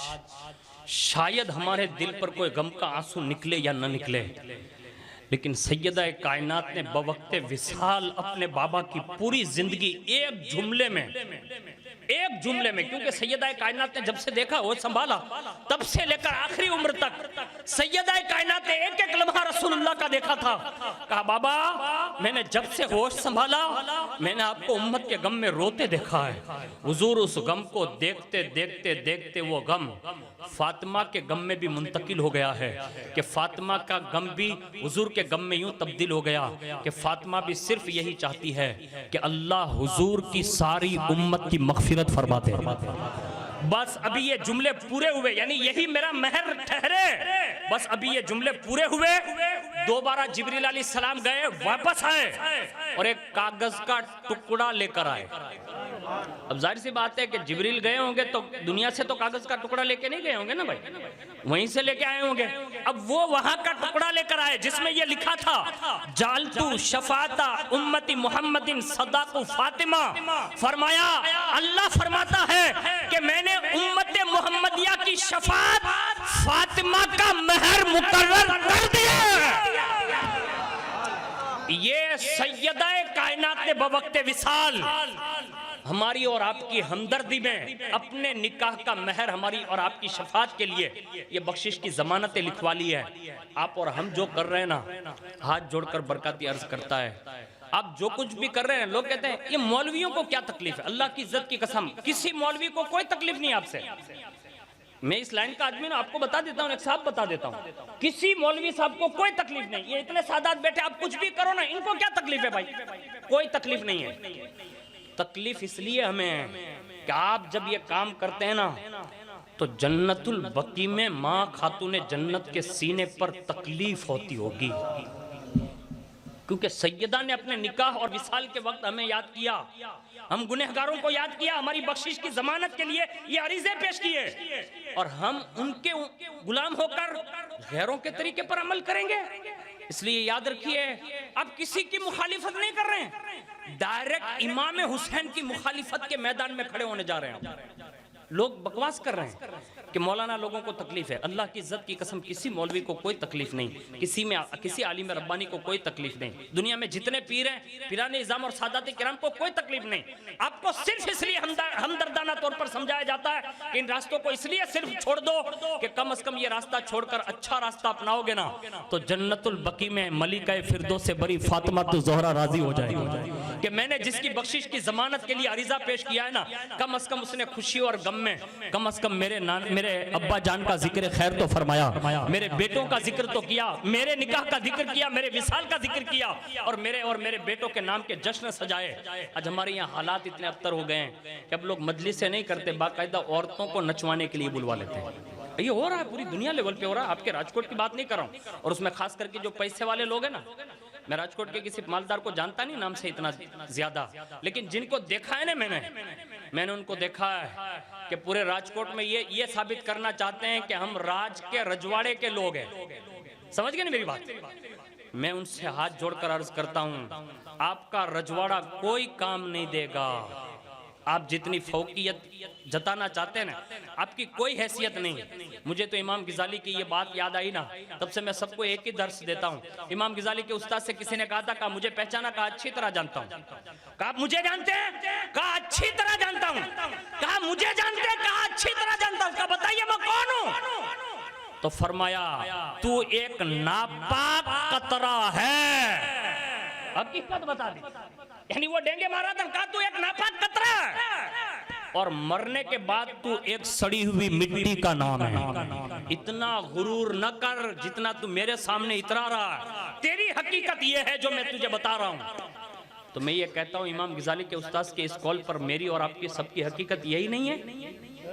शायद हमारे दिल पर कोई गम का आंसू निकले या न निकले, लेकिन सैयदा कायनात ने बवक्ते विसाल अपने बाबा की पूरी जिंदगी एक जुमले में, क्योंकि सैयदा कायनात ने जब से देखा वो संभाला, तब से लेकर आखिरी उम्र तक सैयदा कायनात ने एक एक लम्हा रसूलुल्लाह का देखा था। कहा, बाबा मैंने जब से होश संभाला मैंने आपको उम्मत के गम में रोते देखा है। हुजूर उस गम को देखते देखते देखते वो गम फातिमा के गम में भी मुंतकिल हो गया है कि फातिमा का गम भी हुजूर के गम में यूं तब्दील हो गया कि फातिमा भी सिर्फ यही चाहती है कि अल्लाह हुजूर की सारी उम्मत की मग़फ़िरत फरमा दे। बस अभी ये जुमले पूरे हुए, यानी यही मेरा महर ठहरे, बस अभी ये जुमले पूरे हुए। दोबारा जिब्रील अलैहिस्सलाम गए, वापस आए और एक कागज का टुकड़ा लेकर आए। अब जाहिर सी बात है कि जिब्रील गए होंगे तो दुनिया से तो कागज का टुकड़ा लेके नहीं गए होंगे ना भाई, वहीं से लेके आए होंगे। अब वो वहां का टुकड़ा लेकर आए जिसमें ये लिखा था, जालतू शफाता उम्मती मुहम्मदिन सदाकु फातिमा। फरमाया, अल्लाह फरमाता है कि मैंने उम्मत मुहम्मदिया की शफात फातिमा का महर मुकर्रर कर दिया। ये सैयदा कायनात ने बवक्ते विसाल हमारी और आपकी हमदर्दी में अपने निकाह का महर हमारी और आपकी शफात के लिए ये बख्शिश की जमानतें लिखवा ली है। आप और हम जो कर रहे हैं ना, हाथ जोड़कर बरकती अर्ज करता है, आप जो कुछ भी कर रहे हैं, लोग कहते हैं ये मौलवियों को क्या तकलीफ है। अल्लाह की इज्जत की कसम, किसी मौलवी को कोई तकलीफ नहीं आपसे। मैं इस लाइन का आदमी ना, आपको बता देता हूँ, एक साहब बता देता हूँ, किसी मौलवी साहब को कोई तकलीफ नहीं। ये इतने सादात बैठे, आप कुछ भी करो ना, इनको क्या तकलीफ है भाई? कोई तकलीफ नहीं है। तकलीफ इसलिए हमें है कि आप जब ये काम करते हैं ना, तो जन्नतुल बकी में माँ खातूने जन्नत के सीने पर तकलीफ होती होगी, क्योंकि सैयदा ने अपने निकाह और विसाल के वक्त हमें याद किया, हम गुनहगारों को याद किया, हमारी बख्शिश की जमानत के लिए ये अरीज़े पेश किए, और हम उनके गुलाम होकर गैरों के तरीके पर अमल करेंगे। इसलिए याद रखिए, आप किसी की मुखालिफत नहीं कर रहे हैं, डायरेक्ट इमाम हुसैन की मुखालिफत के मैदान में खड़े होने जा रहे हैं। लोग बकवास कर रहे हैं कि मौलाना लोगों को तकलीफ है। अल्लाह की इज्जत की कसम, किसी मौलवी को कोई तकलीफ नहीं, किसी आलिम रब्बानी को कोई तकलीफ नहीं। दुनिया में जितने पीर हैं, पीराने इज़ाम और सादात किराम को कोई तकलीफ नहीं। आपको सिर्फ इसलिए हमदर्दाना तौर पर समझाया जाता है कि इन रास्तों को इसलिए सिर्फ छोड़ दो कि कम से कम ये रास्ता छोड़कर अच्छा रास्ता अपनाओगे ना, तो जन्नतुल बकी में मलिका फिरदौस से बड़ी फातिमा तो ज़ोहरा राजी हो जाएगी कि मैंने जिसकी बख्शिश की जमानत के लिए अरीजा पेश किया है ना, कम से कम उसने खुशी और गम में कम से कम मेरे अब्बा जान का जिक्र खैर तो फरमाया, मेरे बेटों का जिक्र तो किया, मेरे निकाह का जिक्र किया, मेरे विसाल का जिक्र किया, और मेरे बेटों के नाम के जश्न सजाए। आज हमारे यहाँ हालात इतने अबतर हो गए हैं कि अब लोग मजलिस से नहीं करते, बाकायदा औरतों को नचवाने के लिए बुलवा लेते हैं। ये हो रहा है, पूरी दुनिया लेवल पे हो रहा है। आपके राजकोट की बात नहीं कर रहा हूँ, और उसमें खास करके जो पैसे वाले लोग हैं ना, मैं राजकोट के किसी मालदार को जानता नहीं नाम से इतना ज्यादा, लेकिन जिनको देखा है ना मैंने उनको देखा है कि पूरे राजकोट में ये साबित करना चाहते हैं कि हम राज के रजवाड़े के लोग हैं। समझ गए ना मेरी बात? मैं उनसे हाथ जोड़कर अर्ज करता हूं, आपका रजवाड़ा कोई काम नहीं देगा। आप जितनी फौकियत जताना चाहते हैं ना, आपकी कोई हैसियत नहीं। मुझे तो इमाम गिजाली की ये बात याद आई ना, तब से मैं सबको एक ही दर्स देता हूँ। इमाम गिजाली के उस्ताद से किसी ने कहा था, कहा मुझे पहचाना, कहा अच्छी तरह जानता हूँ। कहा मुझे जानते हैं? कहा अच्छी तरह जानता हूँ। कहा मुझे जानते हैं? कहा अच्छी तरह जानता हूँ। कहा बताइए मैं कौन हूँ? तो फरमाया, तू एक नापाक कतरा है। हकीकत बता दी, यानी वो डेंगे मारा था, कहा तू एक नापाक कतरा है, और मरने के बाद तू एक सड़ी हुई मिट्टी का नाम है। इतना गुरूर न कर जितना तू मेरे सामने इतरा रहा है। तेरी हकीकत ये है जो मैं तुझे बता रहा हूं। तो मैं ये कहता हूं, इमाम गिजाली के उस्ताद के इस कॉल पर मेरी और आपकी सबकी हकीकत यही नहीं है?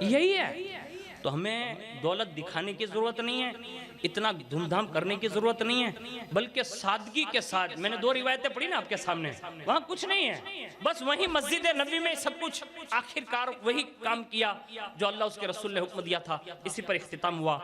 यही है। तो हमें दौलत दिखाने की जरूरत नहीं है, इतना धूमधाम करने की जरूरत नहीं है, बल्कि सादगी के साथ। मैंने 2 रिवायतें पढ़ी ना आपके सामने, वहां कुछ नहीं है, बस वही मस्जिद नबी में सब कुछ आखिरकार वही काम किया जो अल्लाह उसके रसूल ने हुक्म दिया था। इसी पर इख्तिताम हुआ।